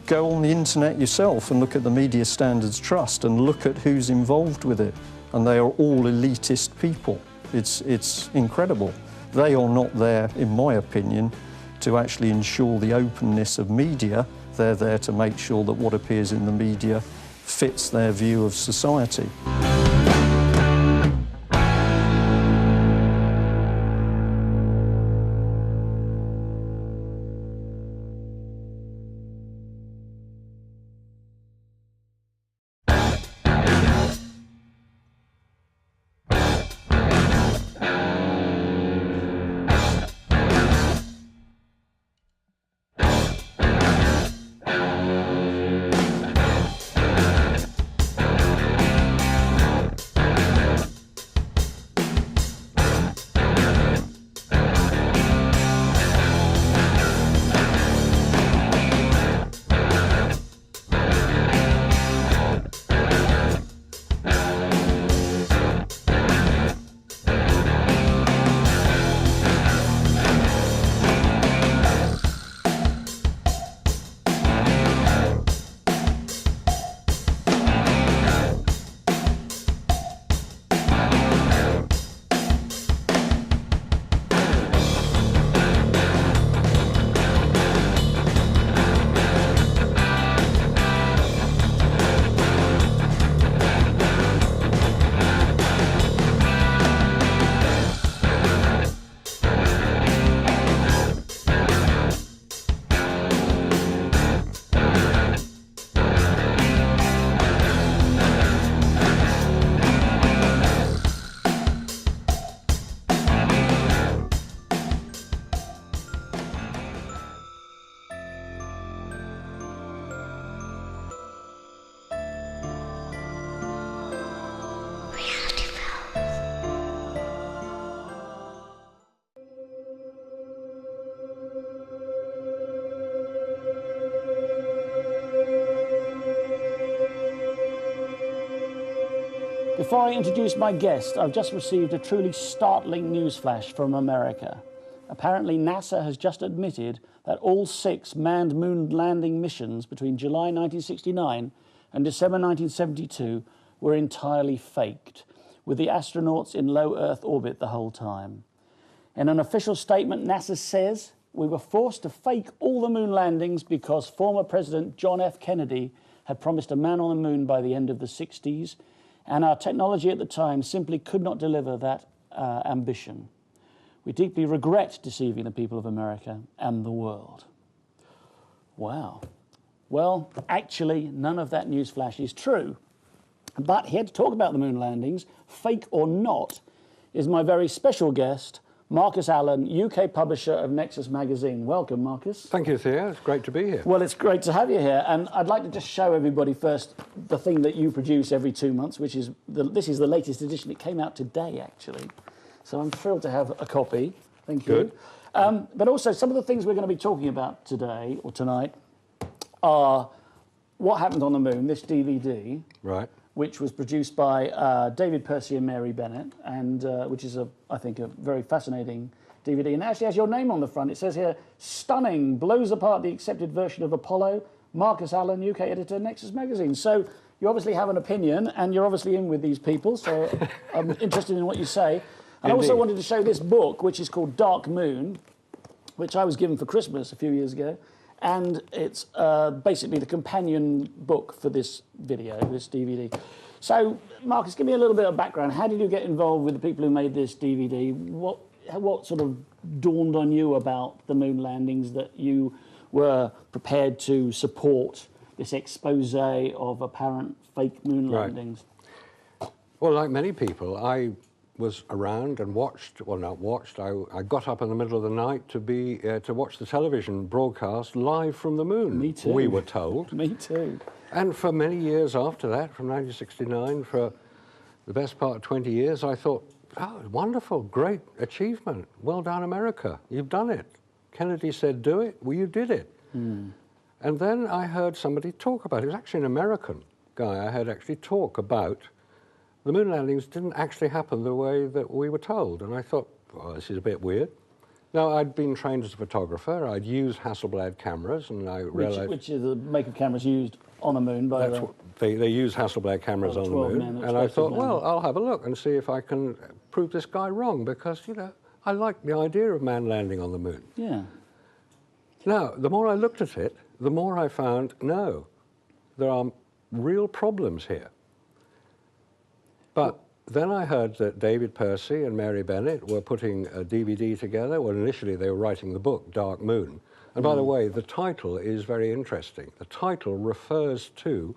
go on the internet yourself and look at the Media Standards Trust and look at who's involved with it. And they are all elitist people. It's incredible. They are not there, in my opinion, to actually ensure the openness of media. They're there to make sure that what appears in the media fits their view of society. Before I introduce my guest, I've just received a truly startling newsflash from America. Apparently, NASA has just admitted that all 6 manned moon landing missions between July 1969 and December 1972 were entirely faked, with the astronauts in low Earth orbit the whole time. In an official statement, NASA says, "We were forced to fake all the moon landings because former President John F. Kennedy had promised a man on the moon by the end of the 60s, and our technology at the time simply could not deliver that ambition. We deeply regret deceiving the people of America and the world." Wow. Well, actually, none of that newsflash is true. But here to talk about the moon landings, fake or not, is my very special guest, Marcus Allen, UK publisher of Nexus magazine. Welcome, Marcus. Thank you, Theo. It's great to be here. Well, it's great to have you here. And I'd like to just show everybody first the thing that you produce every 2 months, which is, this is the latest edition. It came out today, actually. So I'm thrilled to have a copy. Thank you. Good. But also, some of the things we're going to be talking about today, or tonight, are What Happened on the Moon, this DVD. Right. Which was produced by David Percy and Mary Bennett, and which is, I think, a very fascinating DVD. And it actually has your name on the front. It says here, "Stunning, blows apart the accepted version of Apollo, Marcus Allen, UK editor, Nexus magazine." So you obviously have an opinion, and you're obviously in with these people, so I'm interested in what you say. And I also wanted to show this book, which is called Dark Moon, which I was given for Christmas a few years ago. And it's basically the companion book for this video, this DVD. So, Marcus, give me a little bit of background. How did you get involved with the people who made this DVD? What sort of dawned on you about the moon landings that you were prepared to support this expose of apparent fake moon landings? Well, like many people, I was around and watched, well, not watched, I got up in the middle of the night to watch the television broadcast live from the moon. Me too. We were told. Me too. And for many years after that, from 1969, for the best part of 20 years, I thought, oh, wonderful, great achievement. Well done, America. You've done it. Kennedy said, do it. Well, you did it. And then I heard somebody talk about it. It was actually an American guy I heard actually talk about the moon landings didn't actually happen the way that we were told. And I thought, well, this is a bit weird. Now, I'd been trained as a photographer. I'd used Hasselblad cameras, and I realized... Which is the make of cameras used on the moon by they use Hasselblad cameras on the moon. And I thought, well, I'll have a look and see if I can prove this guy wrong, because, you know, I like the idea of man landing on the moon. Yeah. Now, the more I looked at it, the more I found, no, there are real problems here. But then I heard that David Percy and Mary Bennett were putting a DVD together. Well, initially they were writing the book, Dark Moon. And by the way, the title is very interesting. The title refers to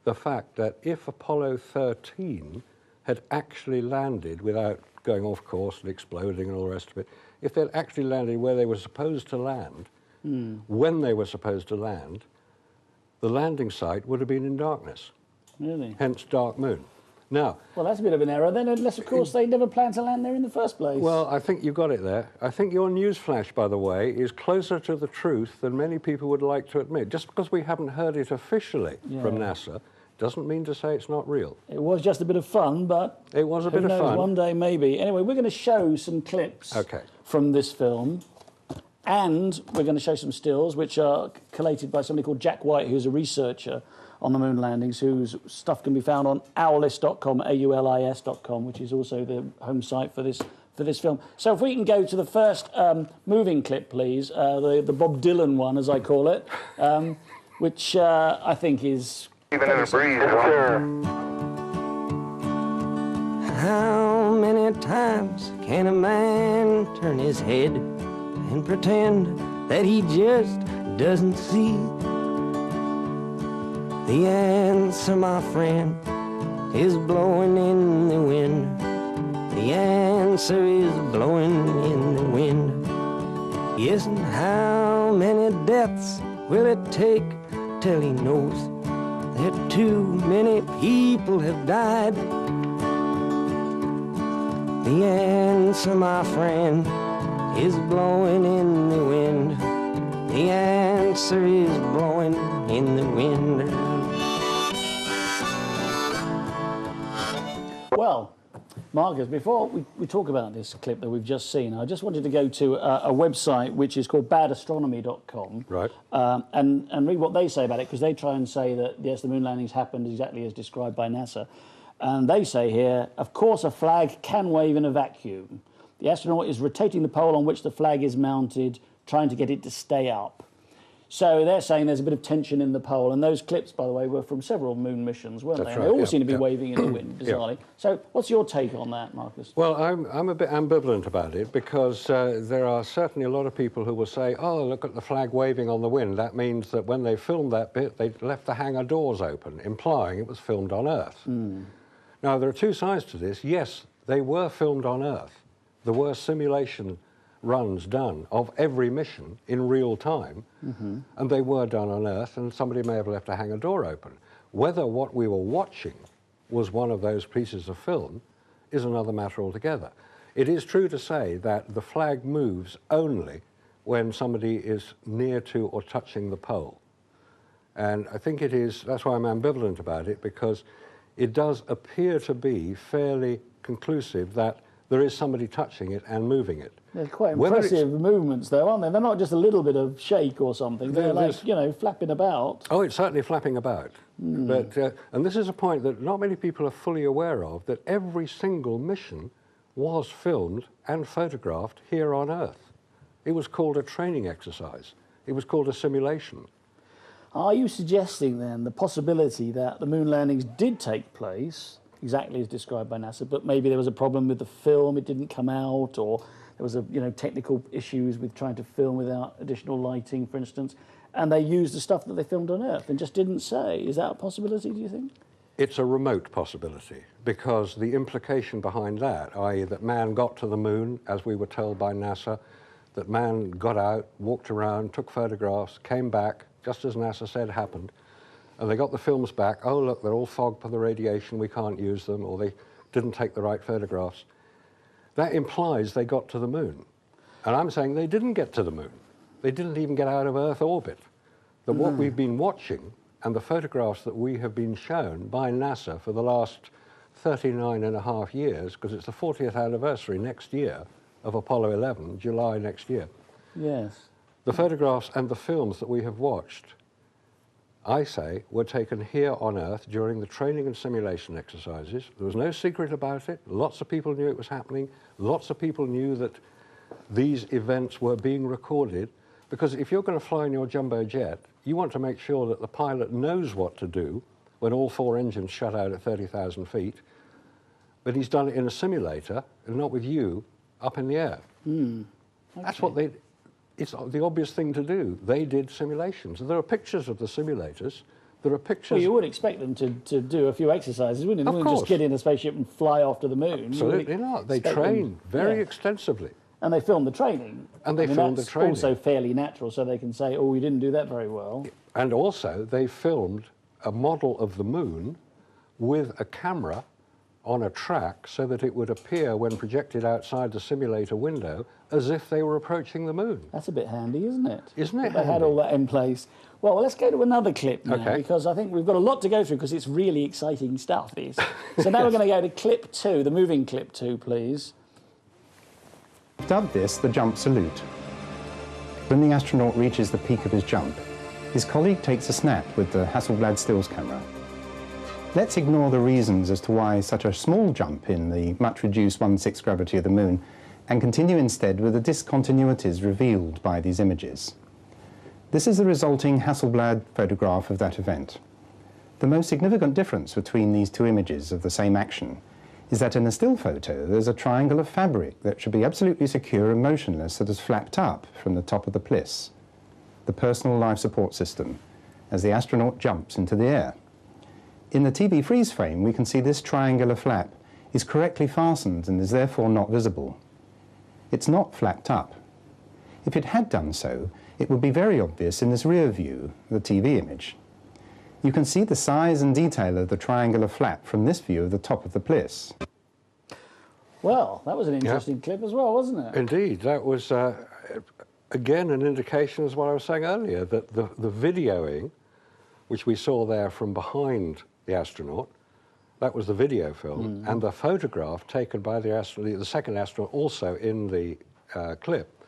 the fact that if Apollo 13 had actually landed without going off course and exploding and all the rest of it, if they'd actually landed where they were supposed to land, when they were supposed to land, the landing site would have been in darkness. Really? Hence Dark Moon. Now, well, that's a bit of an error then, unless, of course, they never planned to land there in the first place. Well, I think you got it there. I think your newsflash, by the way, is closer to the truth than many people would like to admit. Just because we haven't heard it officially from NASA doesn't mean to say it's not real. It was just a bit of fun, but it was a bit of fun. One day, maybe. Anyway, we're going to show some clips from this film, and we're going to show some stills, which are collated by somebody called Jack White, who's a researcher on the moon landings, whose stuff can be found on owlis.com, AULIS.com, which is also the home site for this film. So if we can go to the first moving clip, please, the Bob Dylan one, as I call it, which I think is... Even in a breeze, How many times can a man turn his head and pretend that he just doesn't see? The answer, my friend, is blowing in the wind. The answer is blowing in the wind. Yes, and how many deaths will it take till he knows that too many people have died? The answer, my friend, is blowing in the wind. The answer is blowing in the wind. Well, Marcus, before we talk about this clip that we've just seen, I just wanted to go to a website which is called badastronomy.com, right, and read what they say about it, because they try and say that, yes, the moon landings happened exactly as described by NASA. And they say here, of course, a flag can wave in a vacuum. The astronaut is rotating the pole on which the flag is mounted, trying to get it to stay up. So they're saying there's a bit of tension in the pole, and those clips, by the way, were from several moon missions, weren't That's they? right, And they all yeah, seem to be yeah. waving in the wind, bizarrely. So what's your take on that, Marcus? Well, I'm a bit ambivalent about it, because there are certainly a lot of people who will say, oh, look at the flag waving on the wind. That means that when they filmed that bit, they left the hangar doors open, implying it was filmed on Earth. Now, there are two sides to this. Yes, they were filmed on Earth. There were simulation runs done of every mission in real time, and they were done on Earth, and somebody may have left a hangar door open. Whether what we were watching was one of those pieces of film is another matter altogether. It is true to say that the flag moves only when somebody is near to or touching the pole. And I think it is, that's why I'm ambivalent about it, because it does appear to be fairly conclusive that there is somebody touching it and moving it. They're quite impressive movements, though, aren't they? They're not just a little bit of shake or something. They're like, you know, flapping about. Oh, it's certainly flapping about. But, and this is a point that not many people are fully aware of, that every single mission was filmed and photographed here on Earth. It was called a training exercise. It was called a simulation. Are you suggesting, then, the possibility that the moon landings did take place exactly as described by NASA, but maybe there was a problem with the film, it didn't come out, or there was technical issues with trying to film without additional lighting, for instance, and they used the stuff that they filmed on Earth and just didn't say? Is that a possibility, do you think? It's a remote possibility, because the implication behind that, i.e. that man got to the moon, as we were told by NASA, that man got out, walked around, took photographs, came back, just as NASA said happened, and they got the films back. Oh, look, they're all fogged for the radiation, we can't use them, or they didn't take the right photographs. That implies they got to the moon. And I'm saying they didn't get to the moon. They didn't even get out of Earth orbit. That what we've been watching and the photographs that we have been shown by NASA for the last 39 and a half years, because it's the 40th anniversary next year of Apollo 11, July next year. Yes. The photographs and the films that we have watched, I say, were taken here on Earth during the training and simulation exercises. There was no secret about it. Lots of people knew it was happening. Lots of people knew that these events were being recorded, because if you're going to fly in your jumbo jet, you want to make sure that the pilot knows what to do when all four engines shut out at 30,000 feet, but he's done it in a simulator and not with you up in the air. Okay. That's what they... It's the obvious thing to do. They did simulations. There are pictures of the simulators. There are pictures... Well, you would expect them to do a few exercises, wouldn't you? They wouldn't just get in a spaceship and fly off to the moon. Absolutely not. They train very extensively. And they film the training. And they film the training. That's also fairly natural, so they can say, oh, we didn't do that very well. And also, they filmed a model of the moon with a camera on a track so that it would appear when projected outside the simulator window as if they were approaching the moon. That's a bit handy, isn't it? Isn't it? They had all that in place. Well, let's go to another clip now, because I think we've got a lot to go through, because it's really exciting stuff, this. So now we're going to go to clip 2, the moving clip 2, please. Dubbed this the jump salute. When the astronaut reaches the peak of his jump, his colleague takes a snap with the Hasselblad stills camera. Let's ignore the reasons as to why such a small jump in the much reduced 1/6 gravity of the moon, and continue instead with the discontinuities revealed by these images. This is the resulting Hasselblad photograph of that event. The most significant difference between these two images of the same action is that in the still photo there's a triangle of fabric that should be absolutely secure and motionless that has flapped up from the top of the Bliss, the personal life support system, as the astronaut jumps into the air. In the TV freeze frame, we can see this triangular flap is correctly fastened and is therefore not visible. It's not flapped up. If it had done so, it would be very obvious in this rear view, the TV image. You can see the size and detail of the triangular flap from this view of the top of the Bliss. Well, that was an interesting clip as well, wasn't it? Indeed, that was, again, an indication, as what I was saying earlier, that the videoing, which we saw there from behind the astronaut, That was the video film. And the photograph taken by the second astronaut, also in the clip,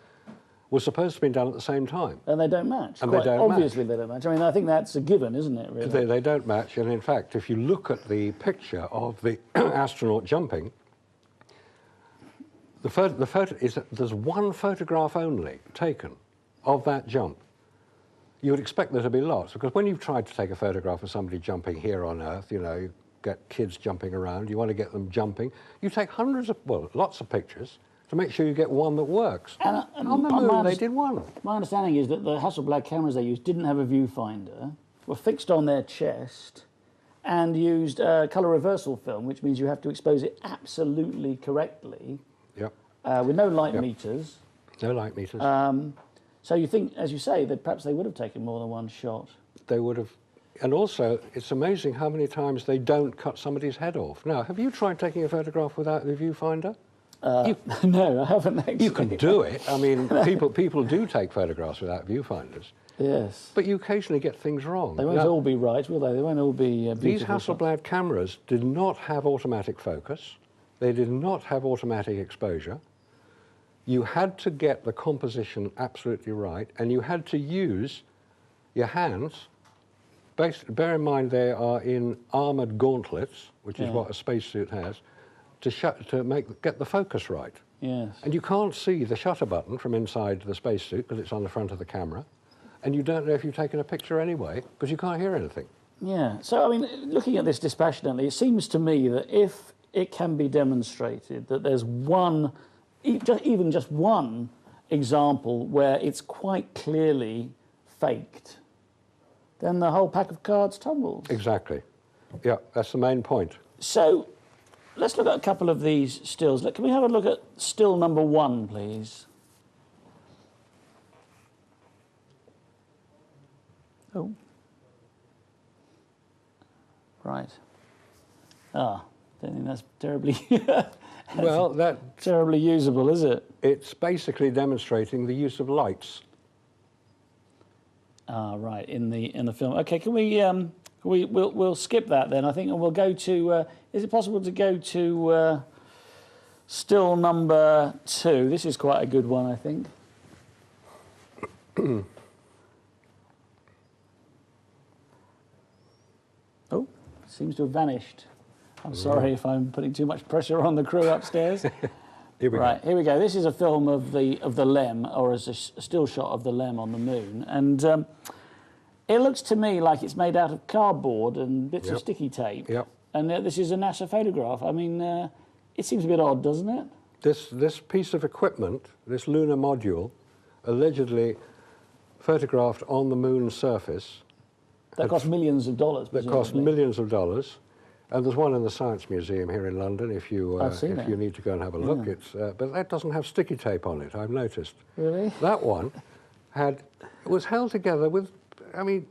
was supposed to be done at the same time. And they don't match. And Quite they don't obviously match. they don't match. I mean, I think that's a given, isn't it, really? They don't match, and in fact, if you look at the picture of the astronaut jumping, there's one photograph only taken of that jump. You would expect there to be lots, because when you've tried to take a photograph of somebody jumping here on Earth, you know, you get kids jumping around, you want to get them jumping, you take lots of pictures to make sure you get one that works. And on the moon, they did one. My understanding is that the Hasselblad cameras they used didn't have a viewfinder, were fixed on their chest, and used colour reversal film, which means you have to expose it absolutely correctly, with no light meters. No light meters. So you think, as you say, that perhaps they would have taken more than one shot. They would have. And also, it's amazing how many times they don't cut somebody's head off. Now, have you tried taking a photograph without the viewfinder? No, I haven't actually. You can do it. I mean, people do take photographs without viewfinders. Yes. But you occasionally get things wrong. They won't all be right, will they? They won't all be beautiful. These Hasselblad cameras did not have automatic focus. They did not have automatic exposure. You had to get the composition absolutely right, and you had to use your hands. Bear in mind they are in armoured gauntlets, which is what a spacesuit has, to get the focus right. Yes. And you can't see the shutter button from inside the spacesuit because it's on the front of the camera, and you don't know if you've taken a picture anyway because you can't hear anything. Yeah. So, I mean, looking at this dispassionately, it seems to me that if it can be demonstrated that there's even just one example where it's quite clearly faked, then the whole pack of cards tumbles. Exactly. Yeah, that's the main point. So let's look at a couple of these stills. Can we have a look at still number 1, please? Oh. Right. Don't think that's terribly... Well, that's terribly usable, is it? It's basically demonstrating the use of lights. Right, in the film. Okay, can we'll skip that then, I think, and we'll go to. Is it possible to go to still number 2? This is quite a good one, I think. Oh, seems to have vanished. I'm sorry if I'm putting too much pressure on the crew upstairs. Here we go. Here we go. This is a film of the LEM, or as a still shot of the LEM on the moon, and it looks to me like it's made out of cardboard and bits of sticky tape. Yep. And this is a NASA photograph. I mean, it seems a bit odd, doesn't it? This piece of equipment, this lunar module, allegedly photographed on the moon's surface. That cost millions of dollars. That cost millions of dollars. And there's one in the Science Museum here in London if you need to go and have a look. But that doesn't have sticky tape on it, I've noticed. Really? That one was held together with, I mean,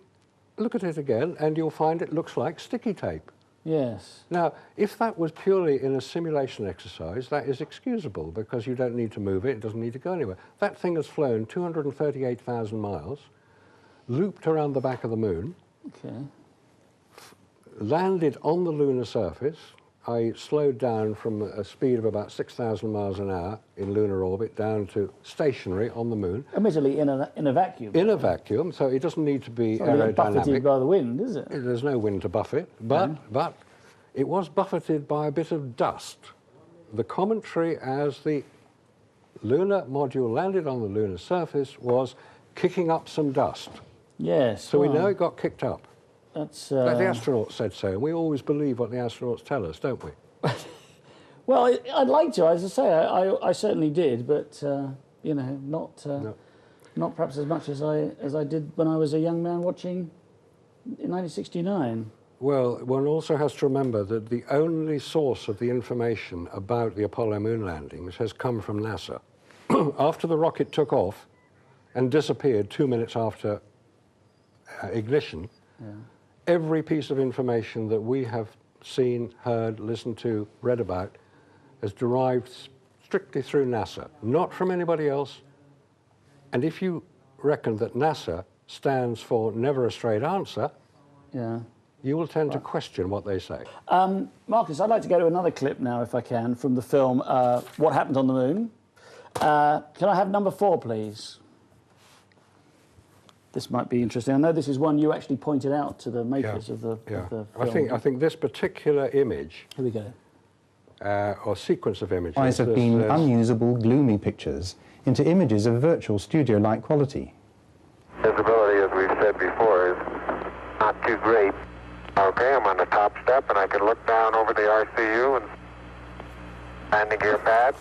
look at it again and you'll find it looks like sticky tape. Yes. Now, if that was purely in a simulation exercise, that is excusable because you don't need to move it doesn't need to go anywhere. That thing has flown 238,000 miles, looped around the back of the moon, landed on the lunar surface. I slowed down from a speed of about 6,000 miles an hour in lunar orbit down to stationary on the moon. Admittedly, in a vacuum. In a vacuum, so it doesn't need to be aerodynamic. Buffeted by the wind, is it? There's no wind to buffet, but it was buffeted by a bit of dust. The commentary as the lunar module landed on the lunar surface was kicking up some dust. Yes. So we know it got kicked up. That's, the astronauts said so, and we always believe what the astronauts tell us, don't we? Well, I'd like to, as I say, I certainly did, but you know, not perhaps as much as I did when I was a young man watching in 1969. Well, one also has to remember that the only source of the information about the Apollo moon landings has come from NASA. After the rocket took off and disappeared 2 minutes after ignition, every piece of information that we have seen, heard, listened to, read about is derived strictly through NASA, not from anybody else. And if you reckon that NASA stands for never a straight answer, you will tend to question what they say. Marcus, I'd like to go to another clip now, if I can, from the film What Happened on the Moon. Can I have number 4, please? This might be interesting. I know this is one you actually pointed out to the makers of the film. I think this particular image... Here we go. Or sequence of images... Eyes have been unusable, gloomy pictures into images of virtual studio-like quality. Visibility, as we've said before, is not too great. Okay, I'm on the top step, and I can look down over the RCU and landing gear pad.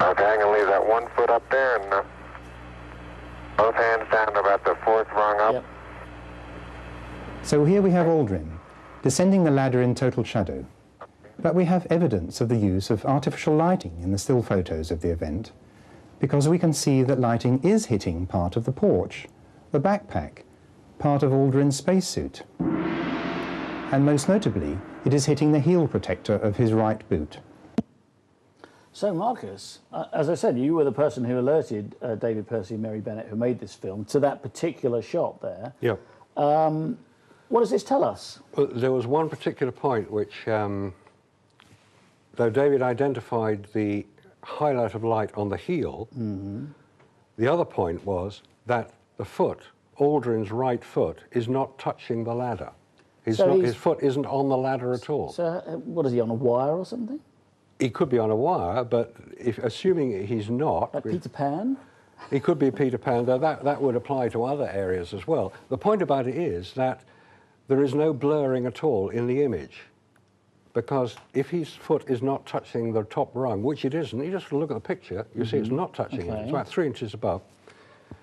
Okay, I'm going to leave that 1 foot up there, and both hands down to about the 4th rung up. Yep. So here we have Aldrin, descending the ladder in total shadow. But we have evidence of the use of artificial lighting in the still photos of the event, because we can see that lighting is hitting part of the porch, the backpack, part of Aldrin's spacesuit. And most notably, it is hitting the heel protector of his right boot. So, Marcus, as I said, you were the person who alerted David Percy and Mary Bennett, who made this film, to that particular shot there. Yeah. What does this tell us? Well, there was one particular point which, though David identified the highlight of light on the heel, the other point was that the foot, Aldrin's right foot, is not touching the ladder. His foot isn't on the ladder at all. So, what is he, on a wire or something? He could be on a wire, but assuming he's not... Like Peter Pan? He could be Peter Pan, though that would apply to other areas as well. The point about it is that there is no blurring at all in the image, because if his foot is not touching the top rung, which it isn't, you just look at the picture, you see it's not touching it. It's about 3 inches above.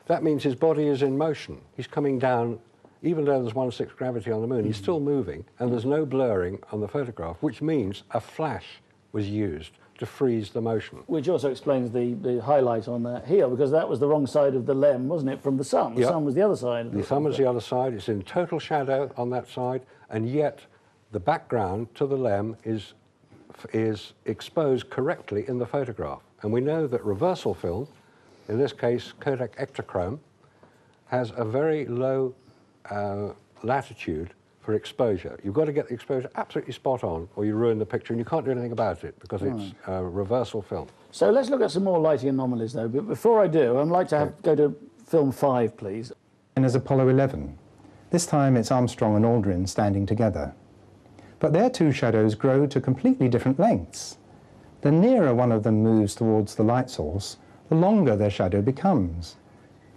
That means his body is in motion. He's coming down, even though there's 1/6 gravity on the moon, he's still moving, and there's no blurring on the photograph, which means a flash was used to freeze the motion. Which also explains the highlight on that heel, because that was the wrong side of the lem, wasn't it, from the sun? The sun was the other side. The sun was the other side. It's in total shadow on that side, and yet the background to the lem is exposed correctly in the photograph. And we know that reversal film, in this case Kodak Ektachrome, has a very low latitude for exposure. You've got to get the exposure absolutely spot on, or you ruin the picture, and you can't do anything about it because it's reversal film. So let's look at some more lighting anomalies, though. But before I do, I'd like to go to film 5, please. And as Apollo 11. This time it's Armstrong and Aldrin standing together. But their two shadows grow to completely different lengths. The nearer one of them moves towards the light source, the longer their shadow becomes.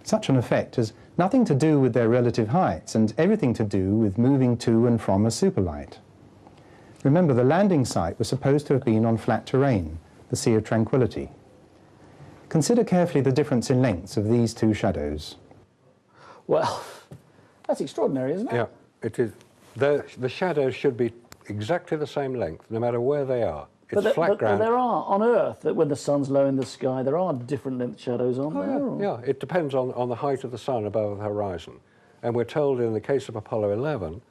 Such an effect has nothing to do with their relative heights and everything to do with moving to and from a superlight. Remember, the landing site was supposed to have been on flat terrain, the Sea of Tranquility. Consider carefully the difference in lengths of these two shadows. Well, that's extraordinary, isn't it? Yeah, it is. The shadows should be exactly the same length, no matter where they are. It's flat ground. But there are, on Earth, that when the sun's low in the sky, there are different length shadows, aren't there? Yeah, it depends on the height of the sun above the horizon. And we're told in the case of Apollo 11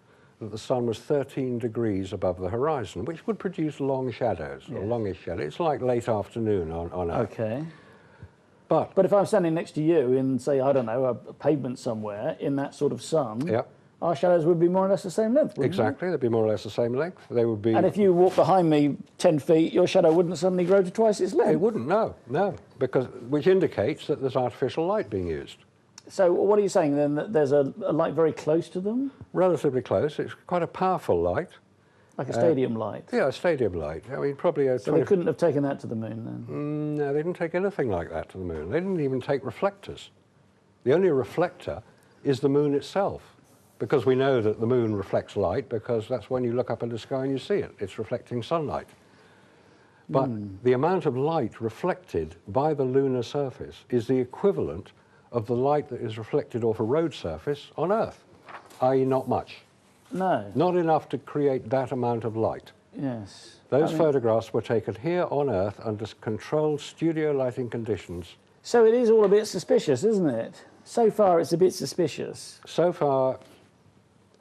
that the sun was 13 degrees above the horizon, which would produce long shadows, or longish shadows. It's like late afternoon on Earth. Okay. But if I'm standing next to you in, say, I don't know, a pavement somewhere, in that sort of sun, our shadows would be more or less the same length, wouldn't Exactly, they'd be more or less the same length. They would be... And if you walk behind me 10 feet, your shadow wouldn't suddenly grow to twice its length? It wouldn't, no, because which indicates that there's artificial light being used. So what are you saying then, that there's a light very close to them? Relatively close. It's quite a powerful light. Like a stadium light? Yeah, a stadium light. I mean, probably a... So they couldn't have taken that to the moon then? No, they didn't take anything like that to the moon. They didn't even take reflectors. The only reflector is the moon itself, because we know that the moon reflects light, because that's when you look up in the sky and you see it. It's reflecting sunlight. But the amount of light reflected by the lunar surface is the equivalent of the light that is reflected off a road surface on Earth, i.e. not much. No. Not enough to create that amount of light. Yes. Those photographs were taken here on Earth under controlled studio lighting conditions. So it is all a bit suspicious, isn't it? So far it's a bit suspicious. So far,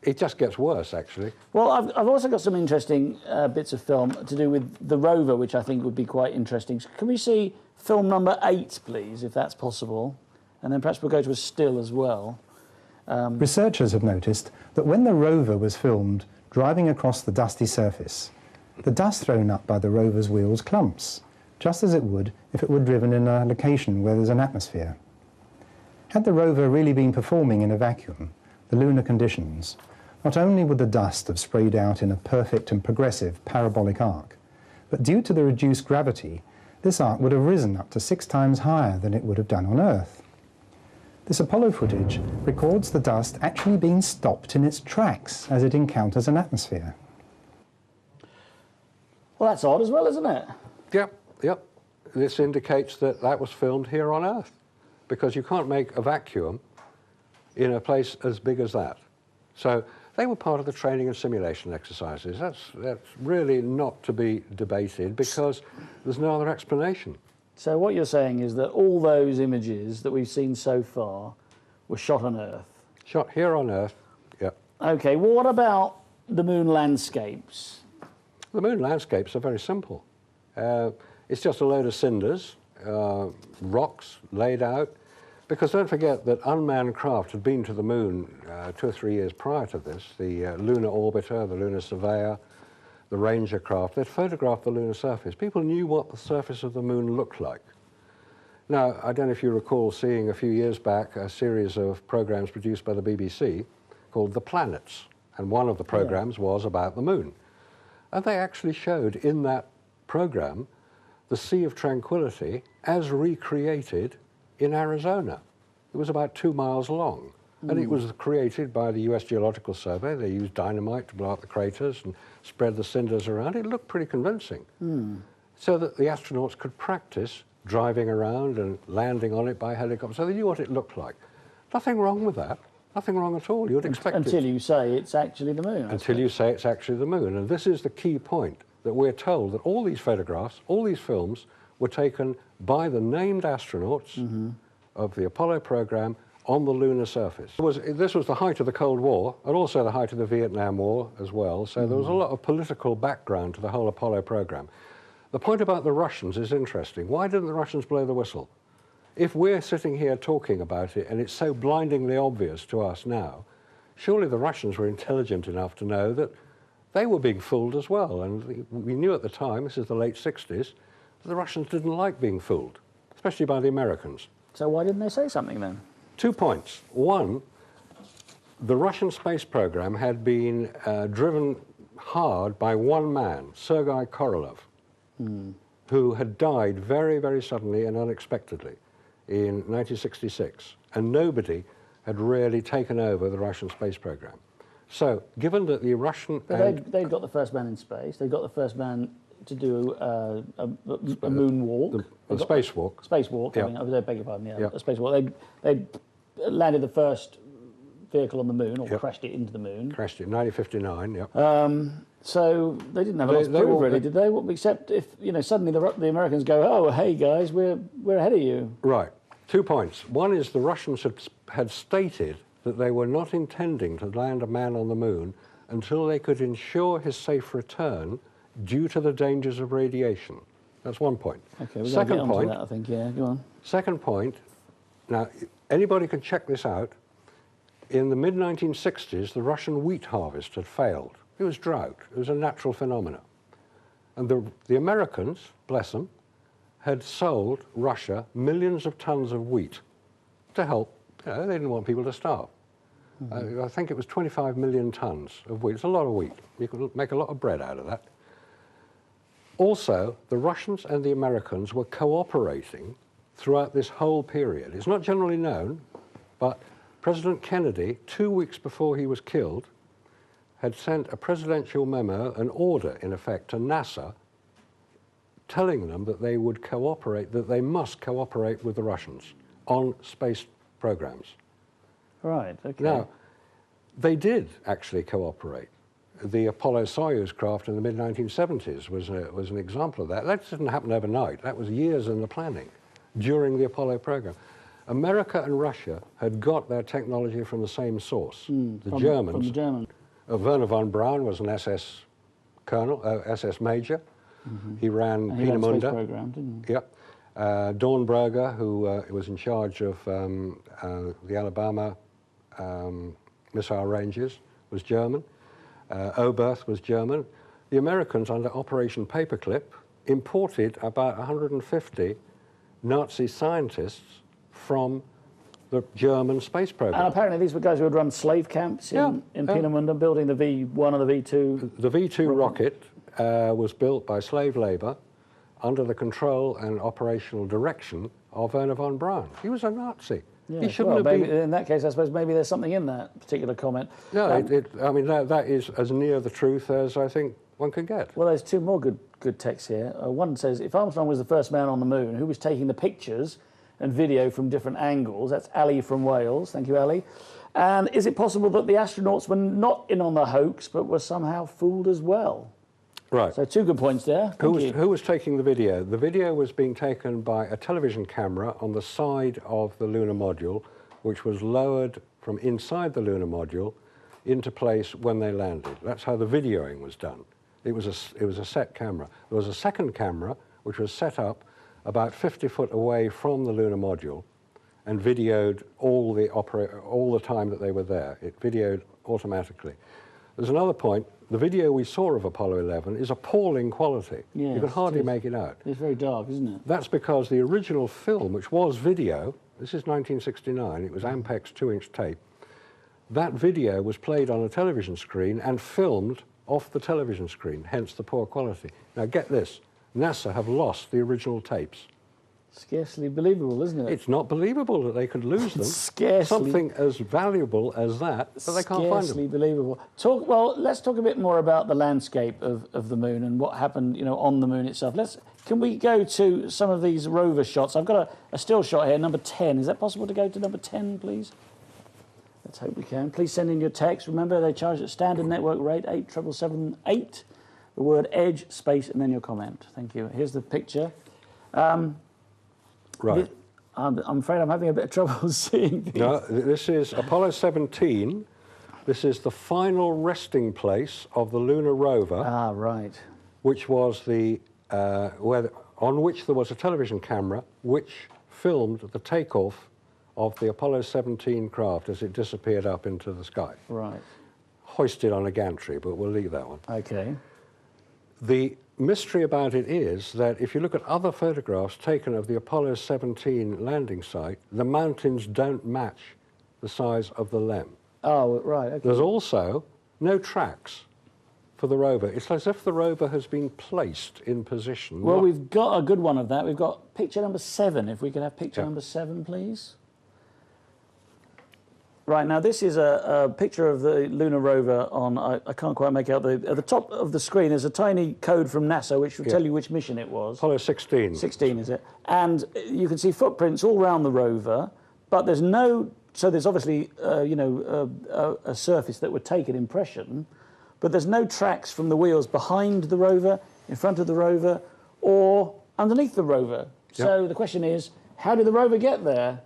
it just gets worse, actually. Well, I've also got some interesting bits of film to do with the rover, which I think would be quite interesting. So can we see film number 8, please, if that's possible? And then perhaps we'll go to a still as well. Researchers have noticed that when the rover was filmed driving across the dusty surface, the dust thrown up by the rover's wheels clumps, just as it would if it were driven in a location where there's an atmosphere. Had the rover really been performing in a vacuum, the lunar conditions, not only would the dust have sprayed out in a perfect and progressive parabolic arc, but due to the reduced gravity, this arc would have risen up to 6 times higher than it would have done on Earth. This Apollo footage records the dust actually being stopped in its tracks as it encounters an atmosphere. Well, that's odd as well, isn't it? Yep, yep. This indicates that that was filmed here on Earth, because you can't make a vacuum in a place as big as that. So they were part of the training and simulation exercises. That's really not to be debated, because there's no other explanation. So what you're saying is that all those images that we've seen so far were shot on Earth? Shot here on Earth, yep. Okay, well, what about the moon landscapes? The moon landscapes are very simple. It's just a load of cinders, rocks laid out, because don't forget that unmanned craft had been to the moon 2 or 3 years prior to this. The Lunar Orbiter, the Lunar Surveyor, the Ranger craft, they'd photographed the lunar surface. People knew what the surface of the moon looked like. Now, I don't know if you recall seeing a few years back a series of programs produced by the BBC called The Planets, and one of the programs was about the moon. And they actually showed in that program the Sea of Tranquility as recreated in Arizona. It was about 2 miles long, and it was created by the US Geological Survey. They used dynamite to blow up the craters and spread the cinders around. It looked pretty convincing, so that the astronauts could practice driving around and landing on it by helicopter, so they knew what it looked like. Nothing wrong with that. Nothing wrong at all. You would expect Until you say it's actually the moon. Until you say it's actually the moon. And this is the key point, that we're told that all these photographs, all these films, were taken by the named astronauts of the Apollo program on the lunar surface. This was the height of the Cold War, and also the height of the Vietnam War as well, so there was a lot of political background to the whole Apollo program. The point about the Russians is interesting. Why didn't the Russians blow the whistle? If we're sitting here talking about it and it's so blindingly obvious to us now, surely the Russians were intelligent enough to know that they were being fooled as well. And we knew at the time, this is the late 60s, that the Russians didn't like being fooled, especially by the Americans. So why didn't they say something then? 2 points. One, the Russian space program had been driven hard by one man, Sergei Korolev, who had died very, very suddenly and unexpectedly in 1966, and nobody had really taken over the Russian space program. So, given that the Russian... They'd got the first man in space, they got the first man to do a moonwalk. A spacewalk. Spacewalk, Yeah. I mean, I beg your pardon, Yeah. a spacewalk. They landed the first vehicle on the moon, or Yep. crashed it into the moon. Crashed it in 1959, yeah. So they didn't have a lot to prove, really, did they? Except if, suddenly the Americans go, oh, hey, guys, we're ahead of you. Right. 2 points. One is the Russians had stated that they were not intending to land a man on the moon until they could ensure his safe return due to the dangers of radiation. That's 1 point. Okay, we're going to get onto that, I think, yeah, go on. Second point, now, anybody can check this out. In the mid-1960s, the Russian wheat harvest had failed. It was drought. It was a natural phenomenon. And the Americans, bless them, had sold Russia millions of tons of wheat to help. They didn't want people to starve. I think it was 25 million tons of wheat. It's a lot of wheat. You can make a lot of bread out of that. Also, the Russians and the Americans were cooperating throughout this whole period. It's not generally known, but President Kennedy, 2 weeks before he was killed, had sent a presidential memo, an order, in effect, to NASA, telling them that they would cooperate, that they must cooperate with the Russians on space programs. Right, okay. Now, they did actually cooperate. The Apollo-Soyuz craft in the mid-1970s was an example of that. That didn't happen overnight. That was years in the planning during the Apollo program. America and Russia had got their technology from the same source. The Germans. From the German. Werner von Braun was an SS colonel, SS major. He ran And he ran the space Peenemünde. program, didn't he? Yep. Dornberger, who was in charge of the Alabama missile ranges was German. Oberth was German. The Americans, under Operation Paperclip, imported about 150 Nazi scientists from the German space program. And apparently these were guys who had run slave camps in Peenemünde, building the V1 and the V2. The V2 rocket was built by slave labor under the control and operational direction of Werner von Braun. He was a Nazi. Yeah, he shouldn't have maybe, been... in that case, I suppose maybe there's something in that particular comment. No, I mean, that is as near the truth as I think one can get. Well, there's two more good texts here. One says, if Armstrong was the first man on the moon, who was taking the pictures and video from different angles? That's Ali from Wales. Thank you, Ali. And is it possible that the astronauts were not in on the hoax, but were somehow fooled as well? Right. So two good points there. Who was taking the video? The video was being taken by a television camera on the side of the lunar module, which was lowered from inside the lunar module into place when they landed. That's how the videoing was done. It was a set camera. There was a second camera which was set up about 50 foot away from the lunar module and videoed all the time that they were there. It videoed automatically. There's another point. The video we saw of Apollo 11 is appalling quality. Yes, you can hardly make it out. It's very dark, isn't it? That's because the original film, which was video, this is 1969, it was Ampex 2-inch tape, that video was played on a television screen and filmed off the television screen, hence the poor quality. Now get this, NASA have lost the original tapes. Scarcely believable, isn't it? It's not believable that they could lose them. Scarcely. Something as valuable as that, but they can't find them. Scarcely believable. Well, let's talk a bit more about the landscape of the moon and what happened, on the moon itself. Can we go to some of these rover shots? I've got a still shot here, number 10. Is that possible to go to number 10, please? Let's hope we can. Please send in your text. Remember, they charge at standard network rate, 87778. The word EDGE, space, and then your comment. Thank you. Here's the picture. Right. I'm afraid I'm having a bit of trouble seeing these. No, this is Apollo 17. This is the final resting place of the lunar rover. Ah, right. Which was on which there was a television camera which filmed the takeoff of the Apollo 17 craft as it disappeared up into the sky. Right. Hoisted on a gantry, but we'll leave that one. Okay. The mystery about it is that if you look at other photographs taken of the Apollo 17 landing site, the mountains don't match the size of the LEM. Oh, right. Okay. There's also no tracks for the rover. It's as if the rover has been placed in position. Well, we've got a good one of that. We've got picture number 7. If we could have picture number 7, please. Right, now this is a picture of the lunar rover on, I can't quite make out, at the top of the screen there's a tiny code from NASA which will tell you which mission it was. Apollo 16. 16, is it? And you can see footprints all around the rover, but there's no, so there's obviously, a surface that would take an impression, but there's no tracks from the wheels behind the rover, in front of the rover, or underneath the rover. So the question is, how did the rover get there?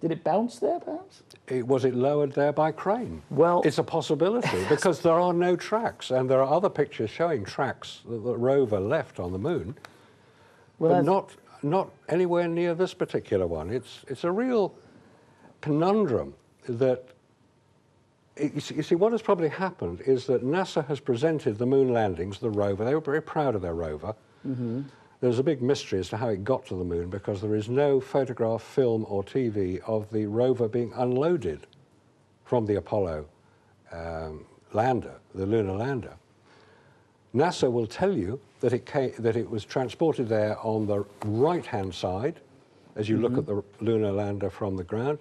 Did it bounce there, perhaps? Was it lowered there by crane? Well, it's a possibility because there are no tracks, and there are other pictures showing tracks that the rover left on the moon, but not anywhere near this particular one. It's a real conundrum that. You see, what has probably happened is that NASA has presented the moon landings, the rover. They were very proud of their rover. Mm-hmm. There's a big mystery as to how it got to the moon because there is no photograph, film or TV of the rover being unloaded from the Apollo lander, the lunar lander. NASA will tell you that it was transported there on the right-hand side as you look at the lunar lander from the ground,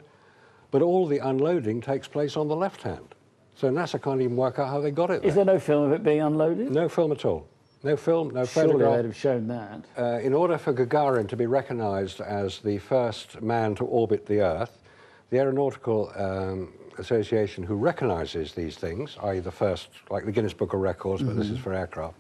but all the unloading takes place on the left hand. So NASA can't even work out how they got it there. Is there no film of it being unloaded? No film at all. No film, no Surely photograph. they'd have shown that. In order for Gagarin to be recognized as the first man to orbit the Earth, the Aeronautical Association, who recognizes these things, i.e. the first, like the Guinness Book of Records, but this is for aircraft,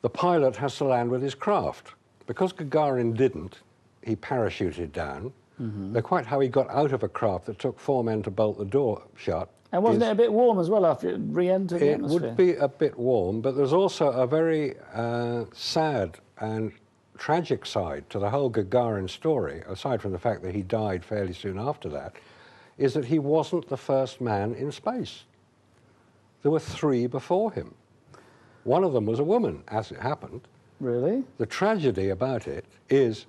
the pilot has to land with his craft. Because Gagarin didn't, he parachuted down. They're quite how he got out of a craft that took 4 men to bolt the door shut. And wasn't it a bit warm as well after it re-entered the atmosphere? It would be a bit warm, but there's also a very sad and tragic side to the whole Gagarin story, aside from the fact that he died fairly soon after that, is that he wasn't the first man in space. There were 3 before him. One of them was a woman, as it happened. Really? The tragedy about it is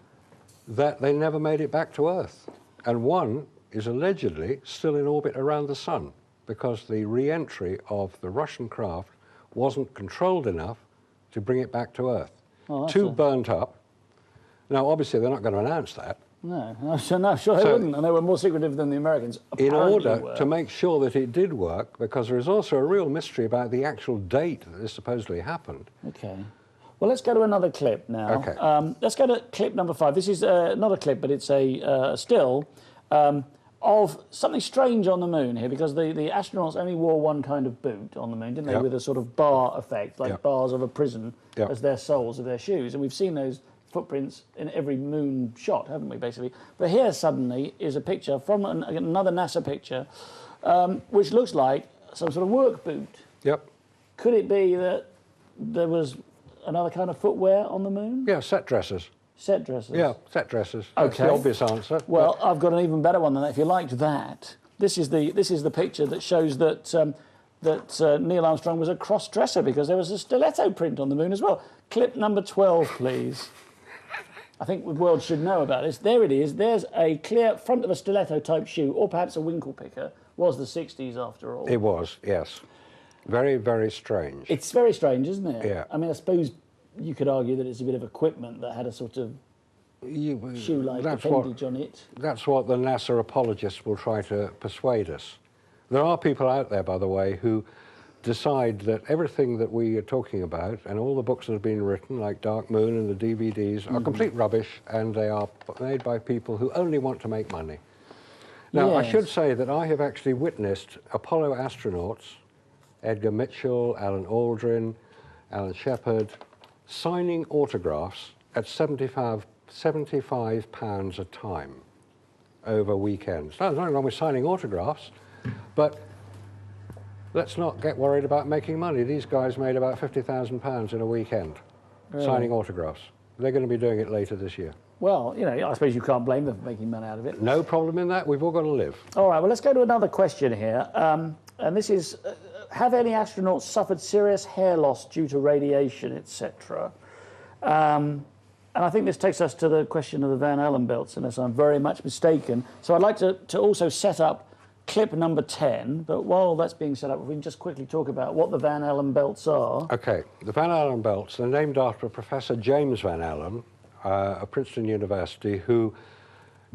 that they never made it back to Earth. And one is allegedly still in orbit around the sun because the re-entry of the Russian craft wasn't controlled enough to bring it back to Earth. Oh, 2 burnt up. Now, obviously, they're not going to announce that. No, no, sure they wouldn't, and they were more secretive than the Americans. In order were. to make sure that it did work, because there is also a real mystery about the actual date that this supposedly happened. Okay. Well, let's go to another clip now. Okay. Let's go to clip number 5. This is not a clip, but it's a still of something strange on the moon here, because the astronauts only wore one kind of boot on the moon, didn't they, Yep. with a sort of bar effect, like Yep. bars of a prison Yep. as their soles of their shoes. And we've seen those footprints in every moon shot, haven't we, basically? But here suddenly is a picture from another NASA picture, which looks like some sort of work boot. Yep. Could it be that there was another kind of footwear on the moon? Yeah, set dressers. Set dressers? Yeah, set dressers. That's Okay. the obvious answer. Well, I've got an even better one than that. If you liked that, this is the picture that shows that Neil Armstrong was a cross-dresser, because there was a stiletto print on the moon as well. Clip number 12, please. I think the world should know about this. There it is. There's a clear front of a stiletto-type shoe, or perhaps a winkle picker. Was the 60s, after all. It was, yes. Very, very strange. It's very strange, isn't it? Yeah. I mean, I suppose you could argue that it's a bit of equipment that had a sort of shoe-like appendage on it. That's what the NASA apologists will try to persuade us. There are people out there, by the way, who decide that everything that we are talking about and all the books that have been written, like Dark Moon and the DVDs, are complete rubbish, and they are made by people who only want to make money. Now, I Yes. should say that I have actually witnessed Apollo astronauts, Edgar Mitchell, Alan Aldrin, Alan Shepard, signing autographs at £75 a time over weekends. Now, there's nothing wrong with signing autographs, but let's not get worried about making money. These guys made about £50,000 in a weekend signing autographs. They're going to be doing it later this year. Well, you know, I suppose you can't blame them for making money out of it. No problem in that. We've all got to live. All right, well, let's go to another question here. And this is, have any astronauts suffered serious hair loss due to radiation, etc.? And I think this takes us to the question of the Van Allen belts, unless I'm very much mistaken. So I'd like to also set up clip number 10, but while that's being set up, we can just quickly talk about what the Van Allen belts are. Okay, the Van Allen belts, they're named after Professor James Van Allen of Princeton University, who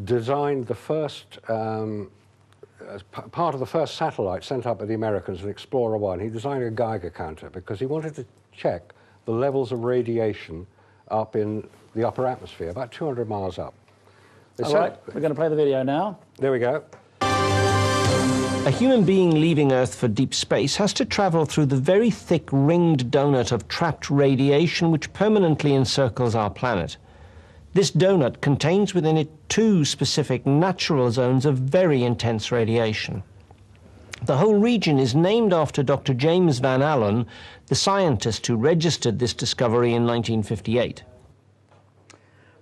designed the first, as part of the first satellite sent up by the Americans, an Explorer 1. He designed a Geiger counter because he wanted to check the levels of radiation up in the upper atmosphere, about 200 miles up. All right, we're going to play the video now. There we go. A human being leaving Earth for deep space has to travel through the very thick ringed donut of trapped radiation which permanently encircles our planet. This donut contains within it 2 specific natural zones of very intense radiation. The whole region is named after Dr. James Van Allen, the scientist who registered this discovery in 1958.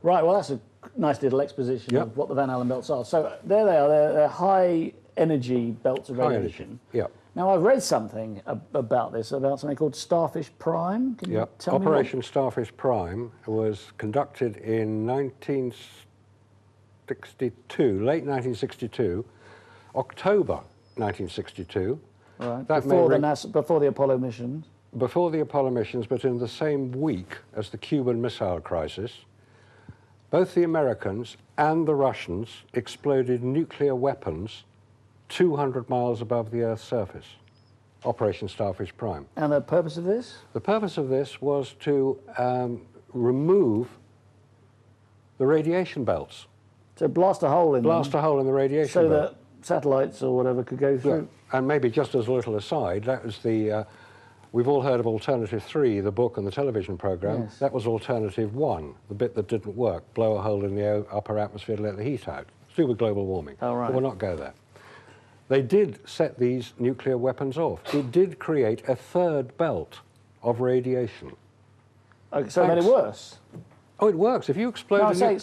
Right, well, that's a nice little exposition of what the Van Allen belts are. So there they are, they're high energy belts of radiation. Yeah. Now, I've read something about this, about something called Starfish Prime. Can you tell me Operation Starfish Prime was conducted in 1962, late 1962, October 1962. Right, That before the Apollo missions. Before the Apollo missions, but in the same week as the Cuban Missile Crisis, both the Americans and the Russians exploded nuclear weapons 200 miles above the Earth's surface. Operation Starfish Prime. And the purpose of this? The purpose of this was to remove the radiation belts. So blast a hole in Blast a hole in the radiation so belt. that satellites or whatever could go through. Yeah. And maybe just as a little aside, that was the, we've all heard of Alternative 3, the book and the television program. Yes. That was Alternative 1, the bit that didn't work, blow a hole in the upper atmosphere to let the heat out. It's to do with global warming. Oh, right. But we'll not go there. They did set these nuclear weapons off. It did create a 3rd belt of radiation. Okay, so it made it worse? Oh, it works. If you explode... No,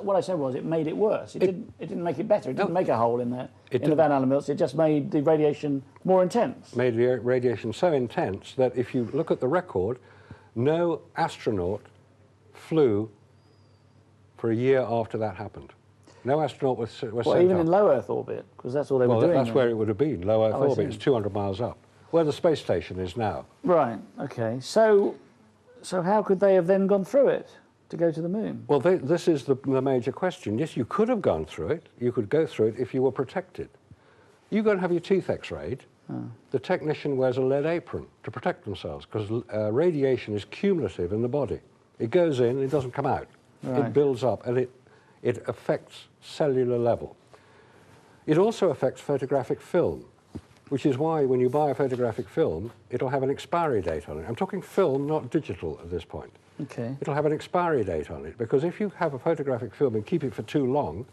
what I said was it made it worse. It didn't make it better. It didn't make a hole in the Van Allen belts. It just made the radiation more intense. Made the radiation so intense that if you look at the record, no astronaut flew for a year after that happened. No astronaut was sent even up. in low Earth orbit, because that's all they were doing. Well, that's where it would have been, low Earth orbit. I It's 200 miles up, where the space station is now. Right, okay. So how could they have then gone through it to go to the moon? Well, this is the major question. Yes, you could have gone through it. You could go through it if you were protected. You go and have your teeth x-rayed. The technician wears a lead apron to protect themselves because radiation is cumulative in the body. It goes in, it doesn't come out. Right. It builds up and it affects cellular level. It also affects photographic film, which is why when you buy a photographic film, it'll have an expiry date on it. I'm talking film, not digital at this point. Okay. It'll have an expiry date on it, because if you have a photographic film and keep it for too long,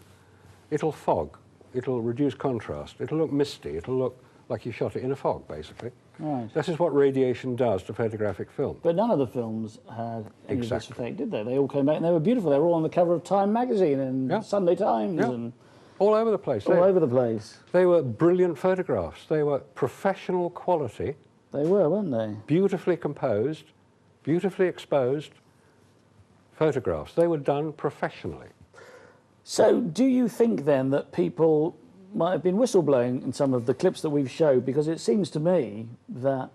it'll fog, it'll reduce contrast, it'll look misty, it'll look like you shot it in a fog, basically. Right. This is what radiation does to photographic film. But none of the films had any of this effect, did they? They all came back and they were beautiful. They were all on the cover of Time magazine and Sunday Times and all over the place. All over the place. They were brilliant photographs. They were professional quality. They were, weren't they? Beautifully composed, beautifully exposed photographs. They were done professionally. So do you think then that people might have been whistleblowing in some of the clips that we've showed? Because it seems to me that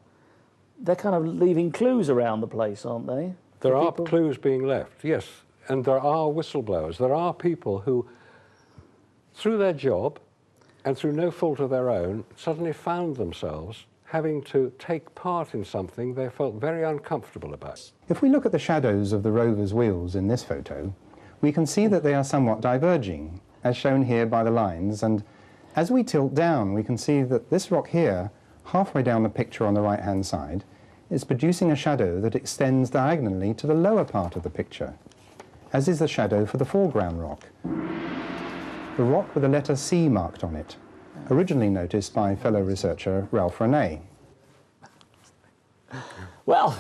they're kind of leaving clues around the place, aren't they? There are clues being left, yes. And there are whistleblowers. There are people who, through their job and through no fault of their own, suddenly found themselves having to take part in something they felt very uncomfortable about. If we look at the shadows of the rover's wheels in this photo, we can see that they are somewhat diverging, as shown here by the lines, and as we tilt down, we can see that this rock here, halfway down the picture on the right-hand side, is producing a shadow that extends diagonally to the lower part of the picture, as is the shadow for the foreground rock. The rock with the letter C marked on it, originally noticed by fellow researcher Ralph Renee. Well,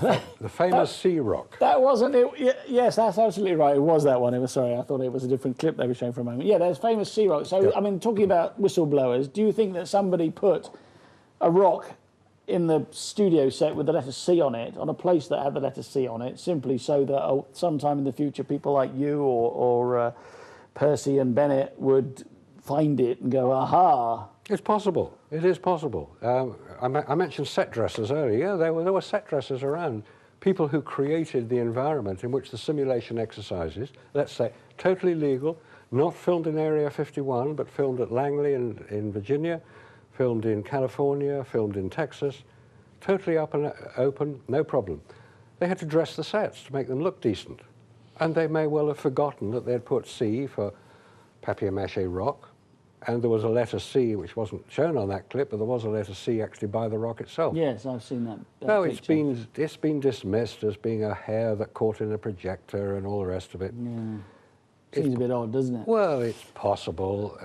the famous C rock. That wasn't it. Yes, that's absolutely right. It was that one. It was, sorry, I thought it was a different clip they were showing for a moment. Yeah, there's famous C rock. So, I mean, talking about whistleblowers, do you think that somebody put a rock in the studio set with the letter C on it, on a place that had the letter C on it, simply so that sometime in the future people like you or Percy and Bennett would find it and go, aha? It's possible. It is possible. I mentioned set dressers earlier. Yeah, there were set dressers around. People who created the environment in which the simulation exercises, let's say, totally legal, not filmed in Area 51, but filmed at Langley in Virginia, filmed in California, filmed in Texas, totally up and open, no problem. They had to dress the sets to make them look decent. And they may well have forgotten that they'd put C for papier-mâché rock, and there was a letter C which wasn't shown on that clip, but there was a letter C actually by the rock itself. Yes, I've seen that. No, it's been dismissed as being a hair that caught in a projector and all the rest of it. Yeah. Seems a bit odd, doesn't it? Well, it's possible.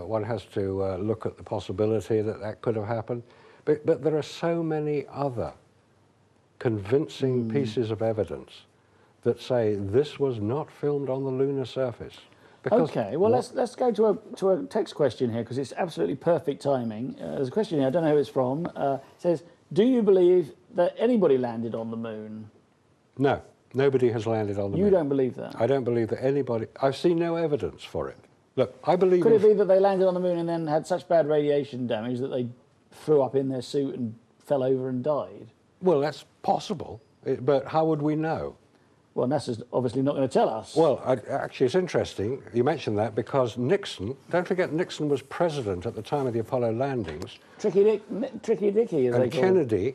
One has to look at the possibility that that could have happened. But there are so many other convincing pieces of evidence that say this was not filmed on the lunar surface. Okay, well, let's go to a text question here, because it's absolutely perfect timing. There's a question here, I don't know who it's from. It says, do you believe that anybody landed on the moon? No, nobody has landed on the moon. You don't believe that? I don't believe that anybody... I've seen no evidence for it. Look, I believe... Could it be that they landed on the moon and then had such bad radiation damage that they threw up in their suit and fell over and died? Well, that's possible, but how would we know? Well, NASA's obviously not going to tell us. Well, actually, it's interesting you mentioned that, because Nixon, don't forget Nixon was president at the time of the Apollo landings. Tricky Dicky, as they call it. Kennedy,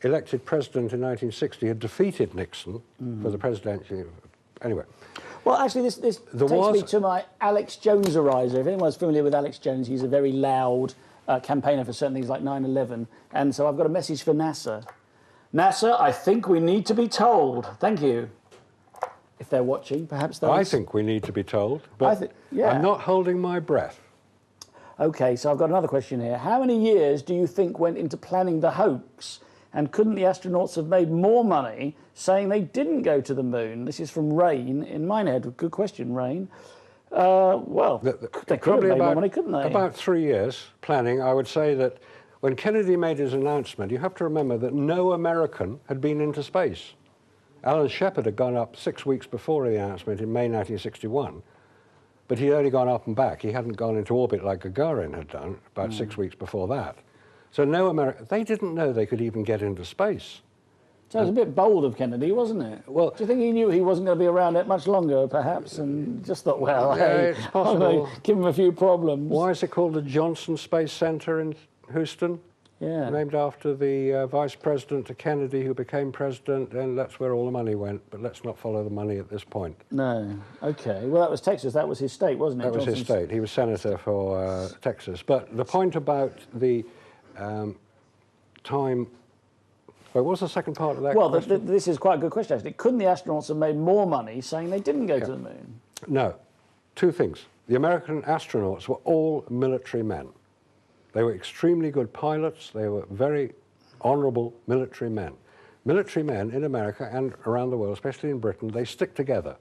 elected president in 1960, had defeated Nixon for the presidency. Anyway. Well, actually, this takes me to my Alex Jones-arizer. If anyone's familiar with Alex Jones, he's a very loud campaigner for certain things like 9/11. And so I've got a message for NASA. NASA, I think we need to be told. Thank you. If they're watching, perhaps they'll... I think we need to be told, but I'm not holding my breath. OK, so I've got another question here. How many years do you think went into planning the hoax? And couldn't the astronauts have made more money saying they didn't go to the moon? This is from Rain in Minehead. Good question, Rain. Well, they could have made more money, couldn't they? About 3 years planning. I would say that when Kennedy made his announcement, you have to remember that no American had been into space. Alan Shepard had gone up 6 weeks before the announcement in May 1961, but he'd only gone up and back. He hadn't gone into orbit like Gagarin had done about 6 weeks before that. So no American, they didn't know they could even get into space. So it was a bit bold of Kennedy, wasn't it? Well, do you think he knew he wasn't going to be around it much longer, perhaps, and just thought, well, yeah, hey, it's possible. Give him a few problems. Why is it called the Johnson Space Center in Houston? Yeah. Named after the vice president to Kennedy, who became president, and that's where all the money went. But let's not follow the money at this point. No. Okay. Well, that was Texas. That was his state, wasn't it? That was his state. He was senator for Texas. But the point about the time. What was the second part of that question? Well, this is quite a good question, actually. Couldn't the astronauts have made more money saying they didn't go to the moon? No. Two things. The American astronauts were all military men. They were extremely good pilots. They were very honourable military men. Military men in America and around the world, especially in Britain, they stick together.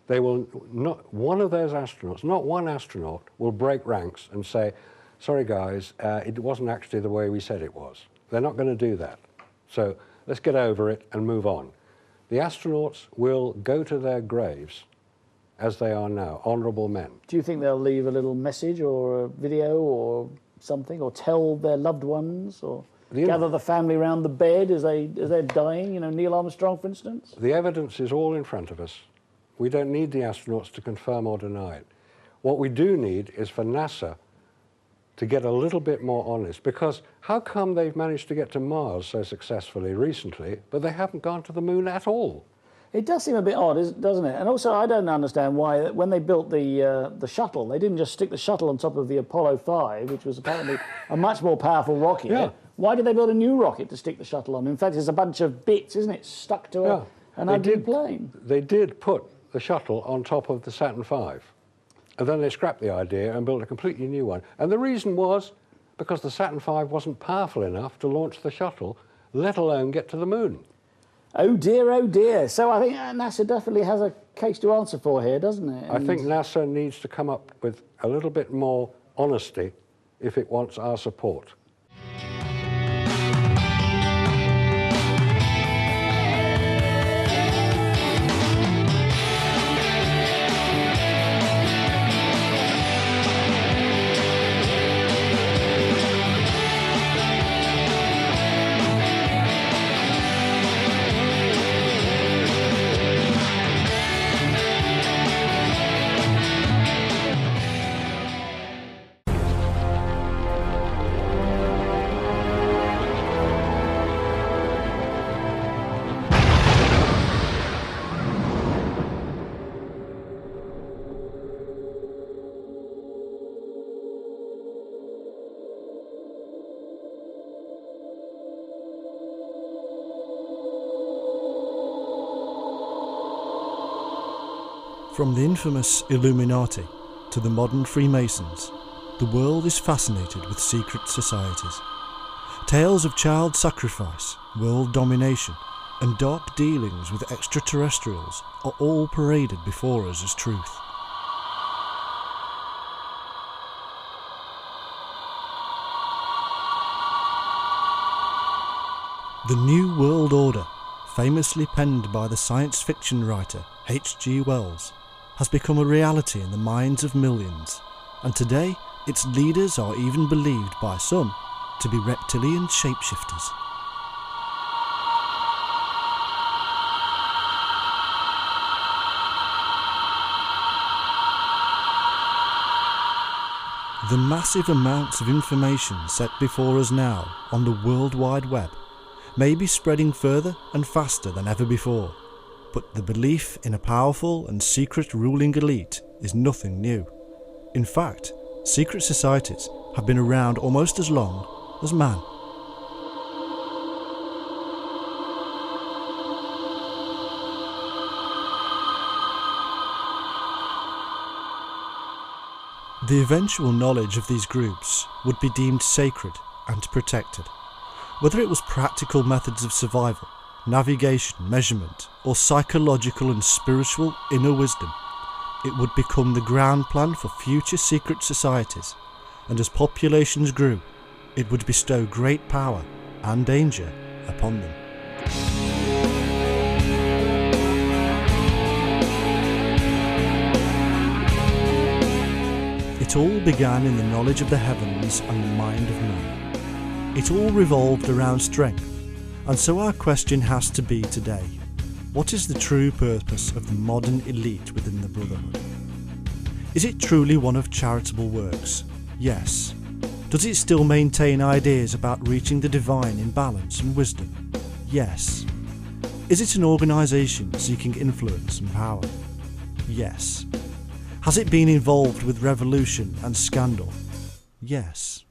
They will not, one of those astronauts, not one astronaut, will break ranks and say, sorry guys, it wasn't actually the way we said it was. They're not going to do that. So let's get over it and move on. The astronauts will go to their graves as they are now, honourable men. Do you think they'll leave a little message or a video or something, or tell their loved ones, or gather the family around the bed as they're dying? You know, Neil Armstrong, for instance. The evidence is all in front of us. We don't need the astronauts to confirm or deny it. What we do need is for NASA to get a little bit more honest, because how come they've managed to get to Mars so successfully recently, but they haven't gone to the moon at all? It does seem a bit odd, doesn't it? And also, I don't understand why, when they built the shuttle, they didn't just stick the shuttle on top of the Apollo 5, which was apparently a much more powerful rocket. Yeah. Why did they build a new rocket to stick the shuttle on? In fact, it's a bunch of bits, isn't it, stuck to an ugly plane. They did put the shuttle on top of the Saturn V. And then they scrapped the idea and built a completely new one. And the reason was because the Saturn V wasn't powerful enough to launch the shuttle, let alone get to the moon. Oh dear, oh dear. So I think NASA definitely has a case to answer for here, doesn't it? I think NASA needs to come up with a little bit more honesty if it wants our support. From the infamous Illuminati to the modern Freemasons, the world is fascinated with secret societies. Tales of child sacrifice, world domination, and dark dealings with extraterrestrials are all paraded before us as truth. The New World Order, famously penned by the science fiction writer H.G. Wells, has become a reality in the minds of millions, and today its leaders are even believed by some to be reptilian shapeshifters. The massive amounts of information set before us now on the World Wide Web may be spreading further and faster than ever before, but the belief in a powerful and secret ruling elite is nothing new. In fact, secret societies have been around almost as long as man. The eventual knowledge of these groups would be deemed sacred and protected, Whether it was practical methods of survival, navigation, measurement, or psychological and spiritual inner wisdom, it would become the ground plan for future secret societies, and as populations grew, it would bestow great power and danger upon them. It all began in the knowledge of the heavens and the mind of man. It all revolved around strength, and so our question has to be today: what is the true purpose of the modern elite within the Brotherhood? Is it truly one of charitable works? Yes. Does it still maintain ideas about reaching the divine in balance and wisdom? Yes. Is it an organisation seeking influence and power? Yes. Has it been involved with revolution and scandal? Yes.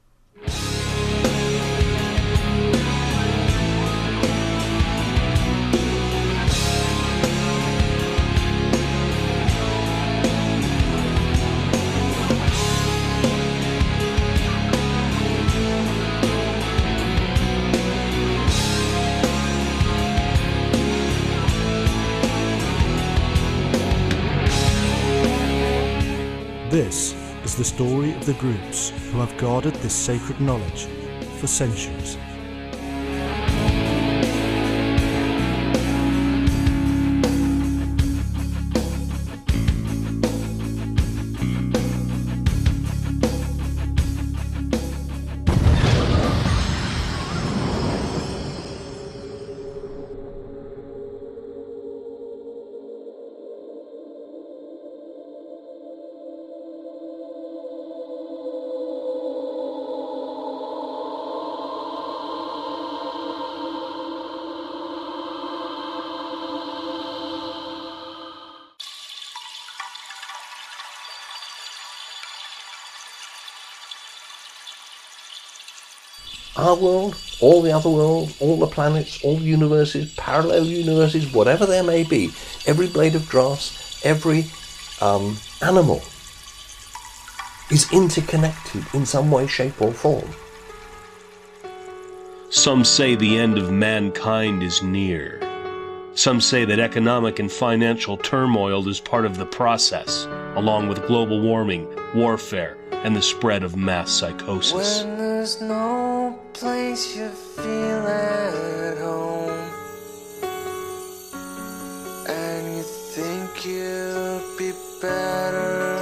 This is the story of the groups who have guarded this sacred knowledge for centuries. Our world, all the other worlds, all the planets, all universes, parallel universes, whatever there may be, every blade of grass, every animal is interconnected in some way, shape or form. Some say the end of mankind is near. Some say that economic and financial turmoil is part of the process, along with global warming, warfare, and the spread of mass psychosis. When there's no place you feel at home, and you think you'll be better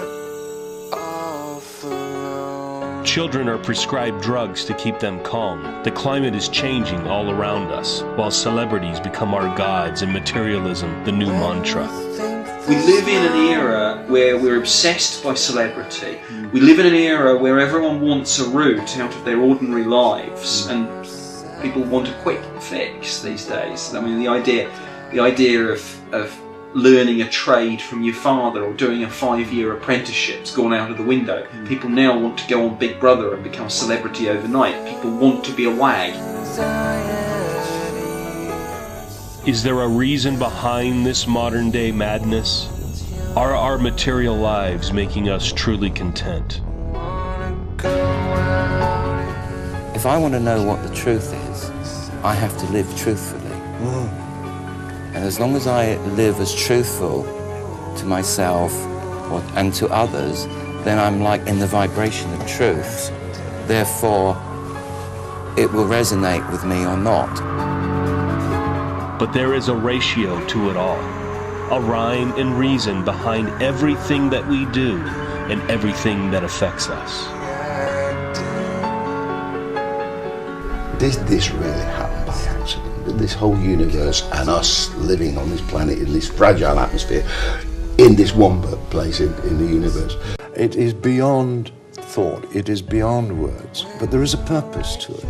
off alone. Children are prescribed drugs to keep them calm. The climate is changing all around us, while celebrities become our gods and materialism the new mantra. We live in an era where we're obsessed by celebrity. We live in an era where everyone wants a route out of their ordinary lives, and people want a quick fix these days. I mean, the idea of learning a trade from your father or doing a 5-year apprenticeship's gone out of the window. People now want to go on Big Brother and become a celebrity overnight. People want to be a wag. Is there a reason behind this modern day madness? Are our material lives making us truly content? If I want to know what the truth is, I have to live truthfully. And as long as I live as truthful to myself and to others, then I'm like in the vibration of truth. Therefore, it will resonate with me or not. But there is a ratio to it all, a rhyme and reason behind everything that we do and everything that affects us. This really happened by accident. This whole universe and us living on this planet in this fragile atmosphere, in this one place in the universe. It is beyond thought, it is beyond words, but there is a purpose to it.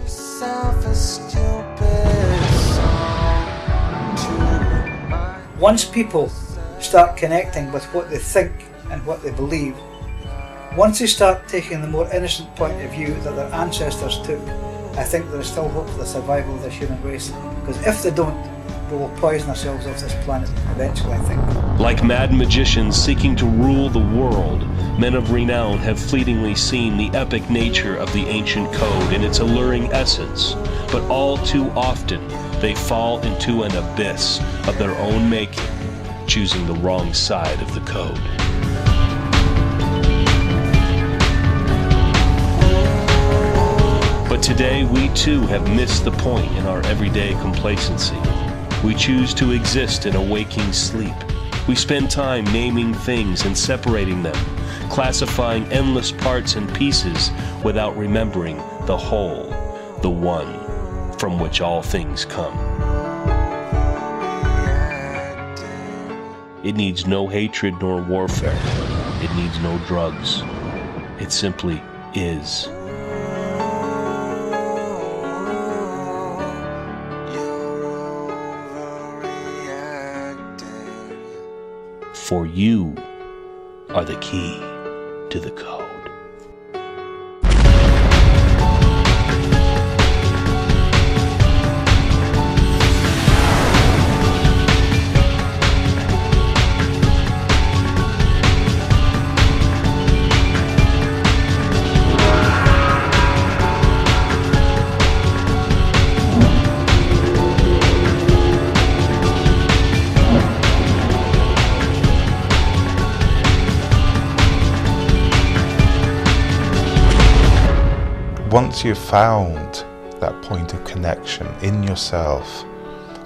Once people start connecting with what they think and what they believe, once they start taking the more innocent point of view that their ancestors took, I think there is still hope for the survival of this human race. Because if they don't, we will poison ourselves off this planet eventually, I think. Like mad magicians seeking to rule the world, men of renown have fleetingly seen the epic nature of the ancient code and its alluring essence, but all too often they fall into an abyss of their own making, choosing the wrong side of the code. But today we too have missed the point in our everyday complacency. We choose to exist in a waking sleep. We spend time naming things and separating them, classifying endless parts and pieces without remembering the whole, the one from which all things come. It needs no hatred nor warfare. It needs no drugs. It simply is. For you are the key to the code. Once you've found that point of connection in yourself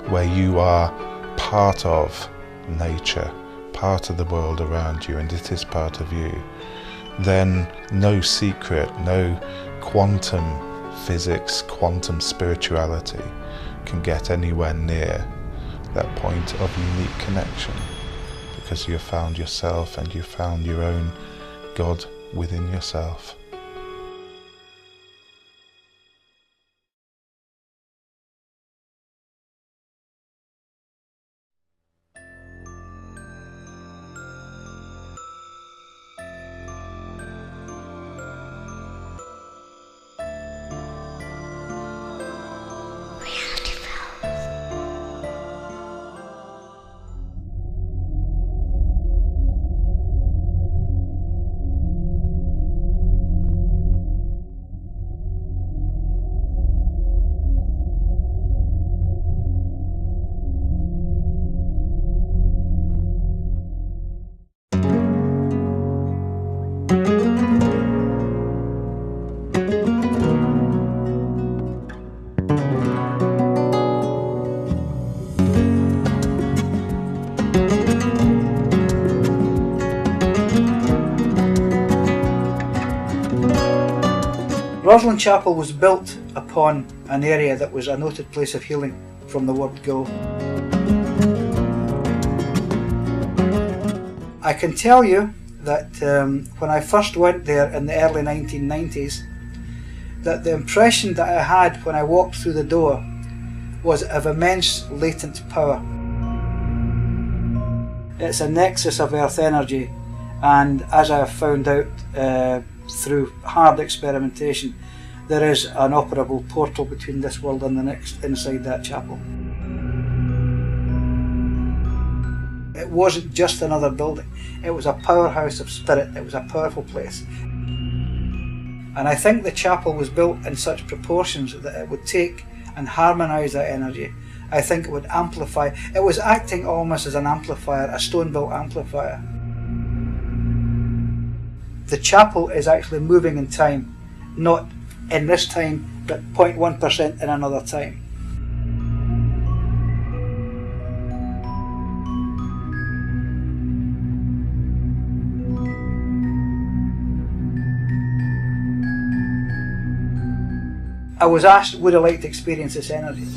where you are part of nature, part of the world around you, and it is part of you, then no secret, no quantum physics, quantum spirituality can get anywhere near that point of unique connection, because you've found yourself and you've found your own God within yourself. Rosslyn Chapel was built upon an area that was a noted place of healing from the word go. I can tell you that when I first went there in the early 1990s, that the impression that I had when I walked through the door was of immense latent power. It's a nexus of earth energy, and as I have found out through hard experimentation, there is an operable portal between this world and the next inside that chapel. It wasn't just another building, it was a powerhouse of spirit, it was a powerful place. And I think the chapel was built in such proportions that it would take and harmonise that energy. I think it would amplify. It was acting almost as an amplifier, a stone-built amplifier. The chapel is actually moving in time, not in this time, but 0.1% in another time. I was asked, would I like to experience this energy?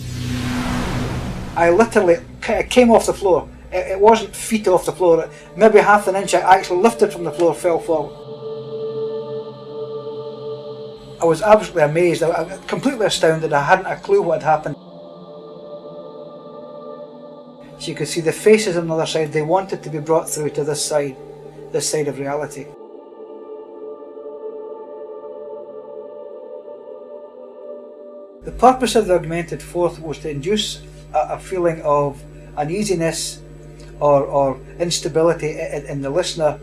I literally came off the floor. It wasn't feet off the floor, maybe half an inch. I actually lifted from the floor, fell forward. I was absolutely amazed, I was completely astounded. I hadn't a clue what had happened. So you could see the faces on the other side. They wanted to be brought through to this side of reality. The purpose of the augmented fourth was to induce a feeling of uneasiness or instability in the listener,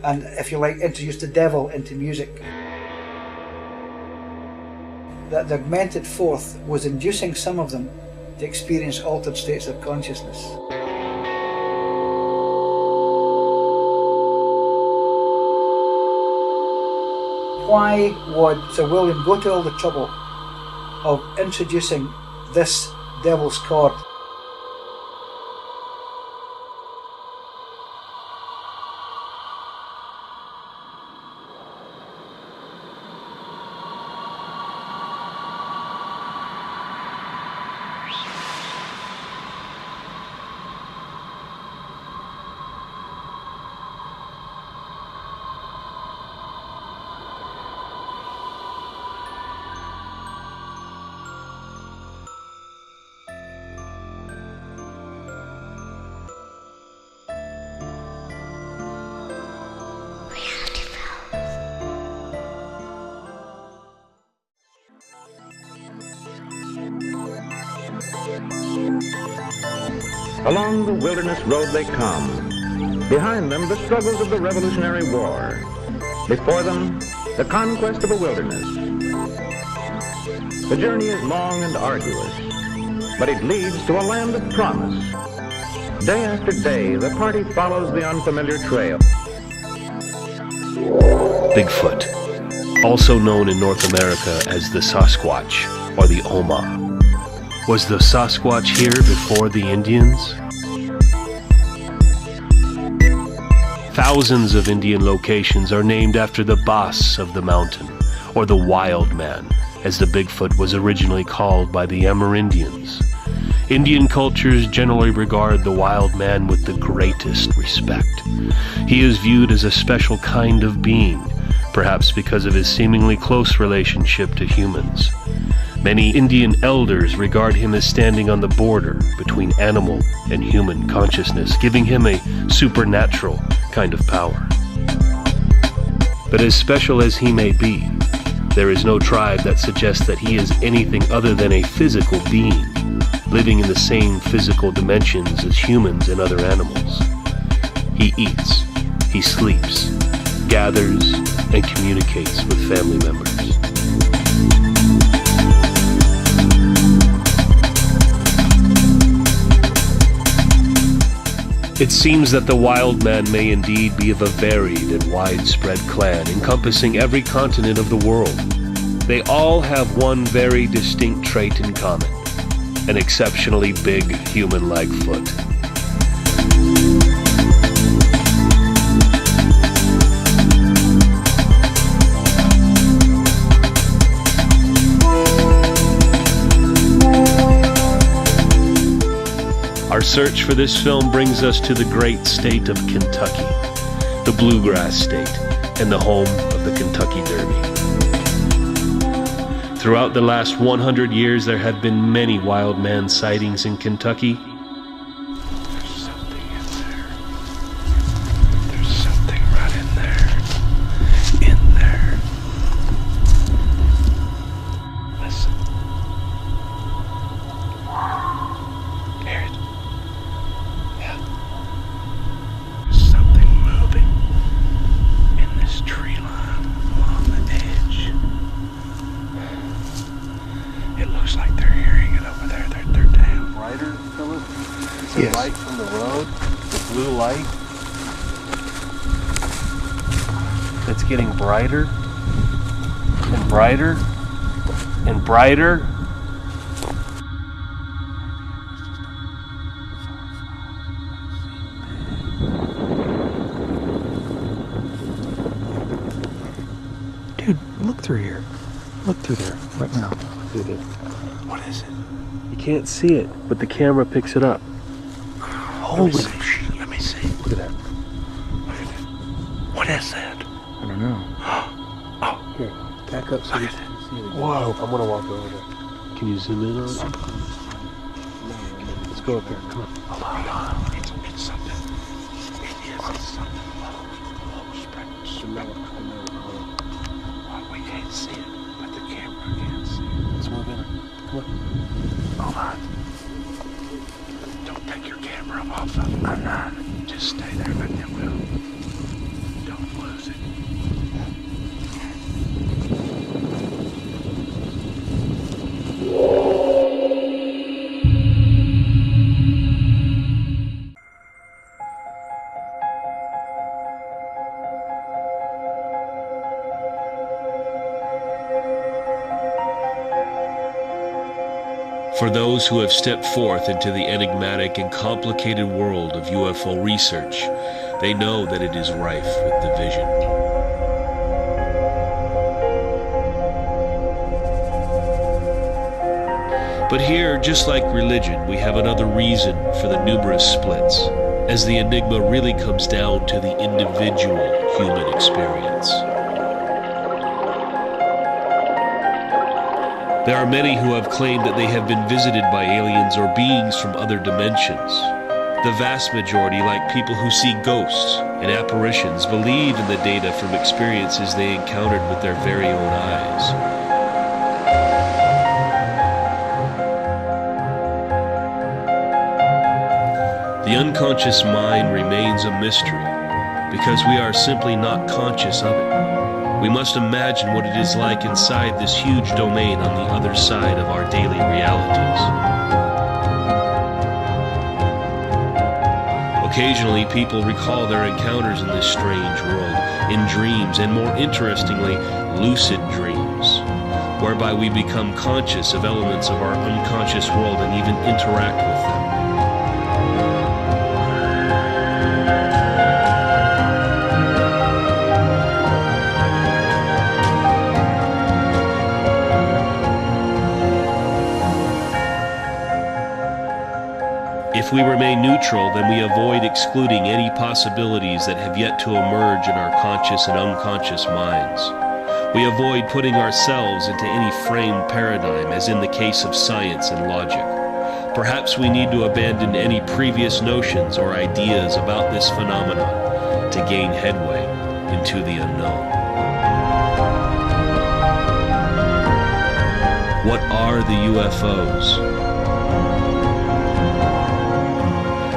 and, if you like, introduce the devil into music. That the augmented fourth was inducing some of them to experience altered states of consciousness. Why would Sir William go to all the trouble of introducing this devil's chord? Along the wilderness road they come. Behind them, the struggles of the Revolutionary War. Before them, the conquest of a wilderness. The journey is long and arduous, but it leads to a land of promise. Day after day, the party follows the unfamiliar trail. Bigfoot, also known in North America as the Sasquatch or the Oma. Was the Sasquatch here before the Indians? Thousands of Indian locations are named after the boss of the mountain, or the wild man, as the Bigfoot was originally called by the Amerindians. Indian cultures generally regard the wild man with the greatest respect. He is viewed as a special kind of being, perhaps because of his seemingly close relationship to humans. Many Indian elders regard him as standing on the border between animal and human consciousness, giving him a supernatural kind of power. But as special as he may be, there is no tribe that suggests that he is anything other than a physical being, living in the same physical dimensions as humans and other animals. He eats, he sleeps, gathers, and communicates with family members. It seems that the wild man may indeed be of a varied and widespread clan, encompassing every continent of the world. They all have one very distinct trait in common: an exceptionally big human-like foot. Our search for this film brings us to the great state of Kentucky, the bluegrass state, and the home of the Kentucky Derby. Throughout the last 100 years, there have been many wild man sightings in Kentucky. Getting brighter and brighter and brighter. Dude, look through here. Look through there right now. Dude, what is it? You can't see it, but the camera picks it up. Holy shit, let me see. Look at that. Look at that. What is that? I don't know. Oh, here, back up so you can see it. Whoa. I'm gonna walk over there. Can you zoom in on it? Let's go up here. Come on. Hold on. It's something. It is something. We can't see it, but the camera can see it. Let's move in. Come on. Hold on. of offer, and then just stay there and you will. Don't lose it. For those who have stepped forth into the enigmatic and complicated world of UFO research, they know that it is rife with division. But here, just like religion, we have another reason for the numerous splits, as the enigma really comes down to the individual human experience. There are many who have claimed that they have been visited by aliens or beings from other dimensions. The vast majority, like people who see ghosts and apparitions, believe in the data from experiences they encountered with their very own eyes. The unconscious mind remains a mystery because we are simply not conscious of it. We must imagine what it is like inside this huge domain on the other side of our daily realities. Occasionally, people recall their encounters in this strange world in dreams, and more interestingly, lucid dreams, whereby we become conscious of elements of our unconscious world and even interact with them. If we remain neutral, then we avoid excluding any possibilities that have yet to emerge in our conscious and unconscious minds. We avoid putting ourselves into any framed paradigm, as in the case of science and logic. Perhaps we need to abandon any previous notions or ideas about this phenomenon to gain headway into the unknown. What are the UFOs?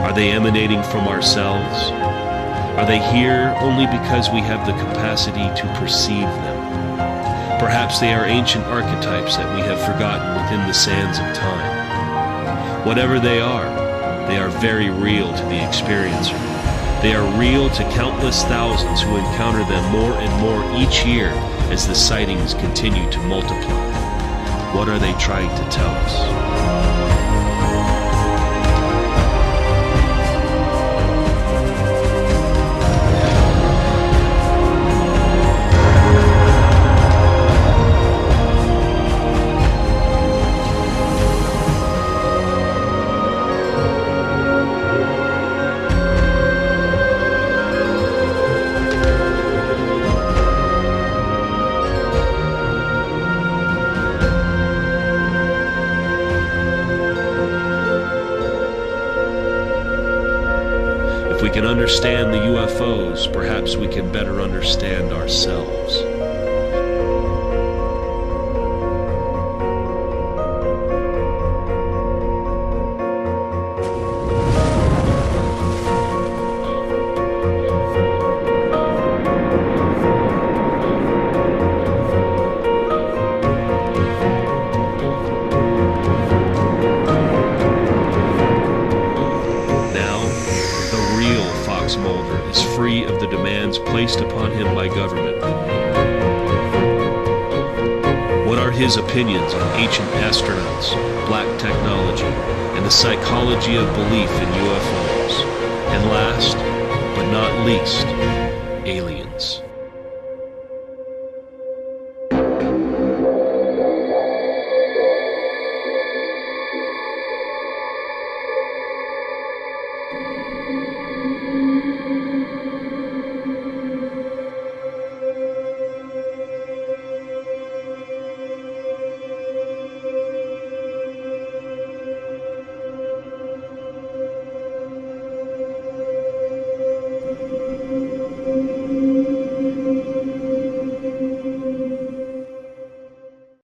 Are they emanating from ourselves? Are they here only because we have the capacity to perceive them? Perhaps they are ancient archetypes that we have forgotten within the sands of time. Whatever they are very real to the experiencer. They are real to countless thousands who encounter them more and more each year as the sightings continue to multiply. What are they trying to tell us? If we can understand the UFOs, perhaps we can better understand ourselves. Mulder is free of the demands placed upon him by government. What are his opinions on ancient astronauts, black technology, and the psychology of belief in UFOs? And last, but not least,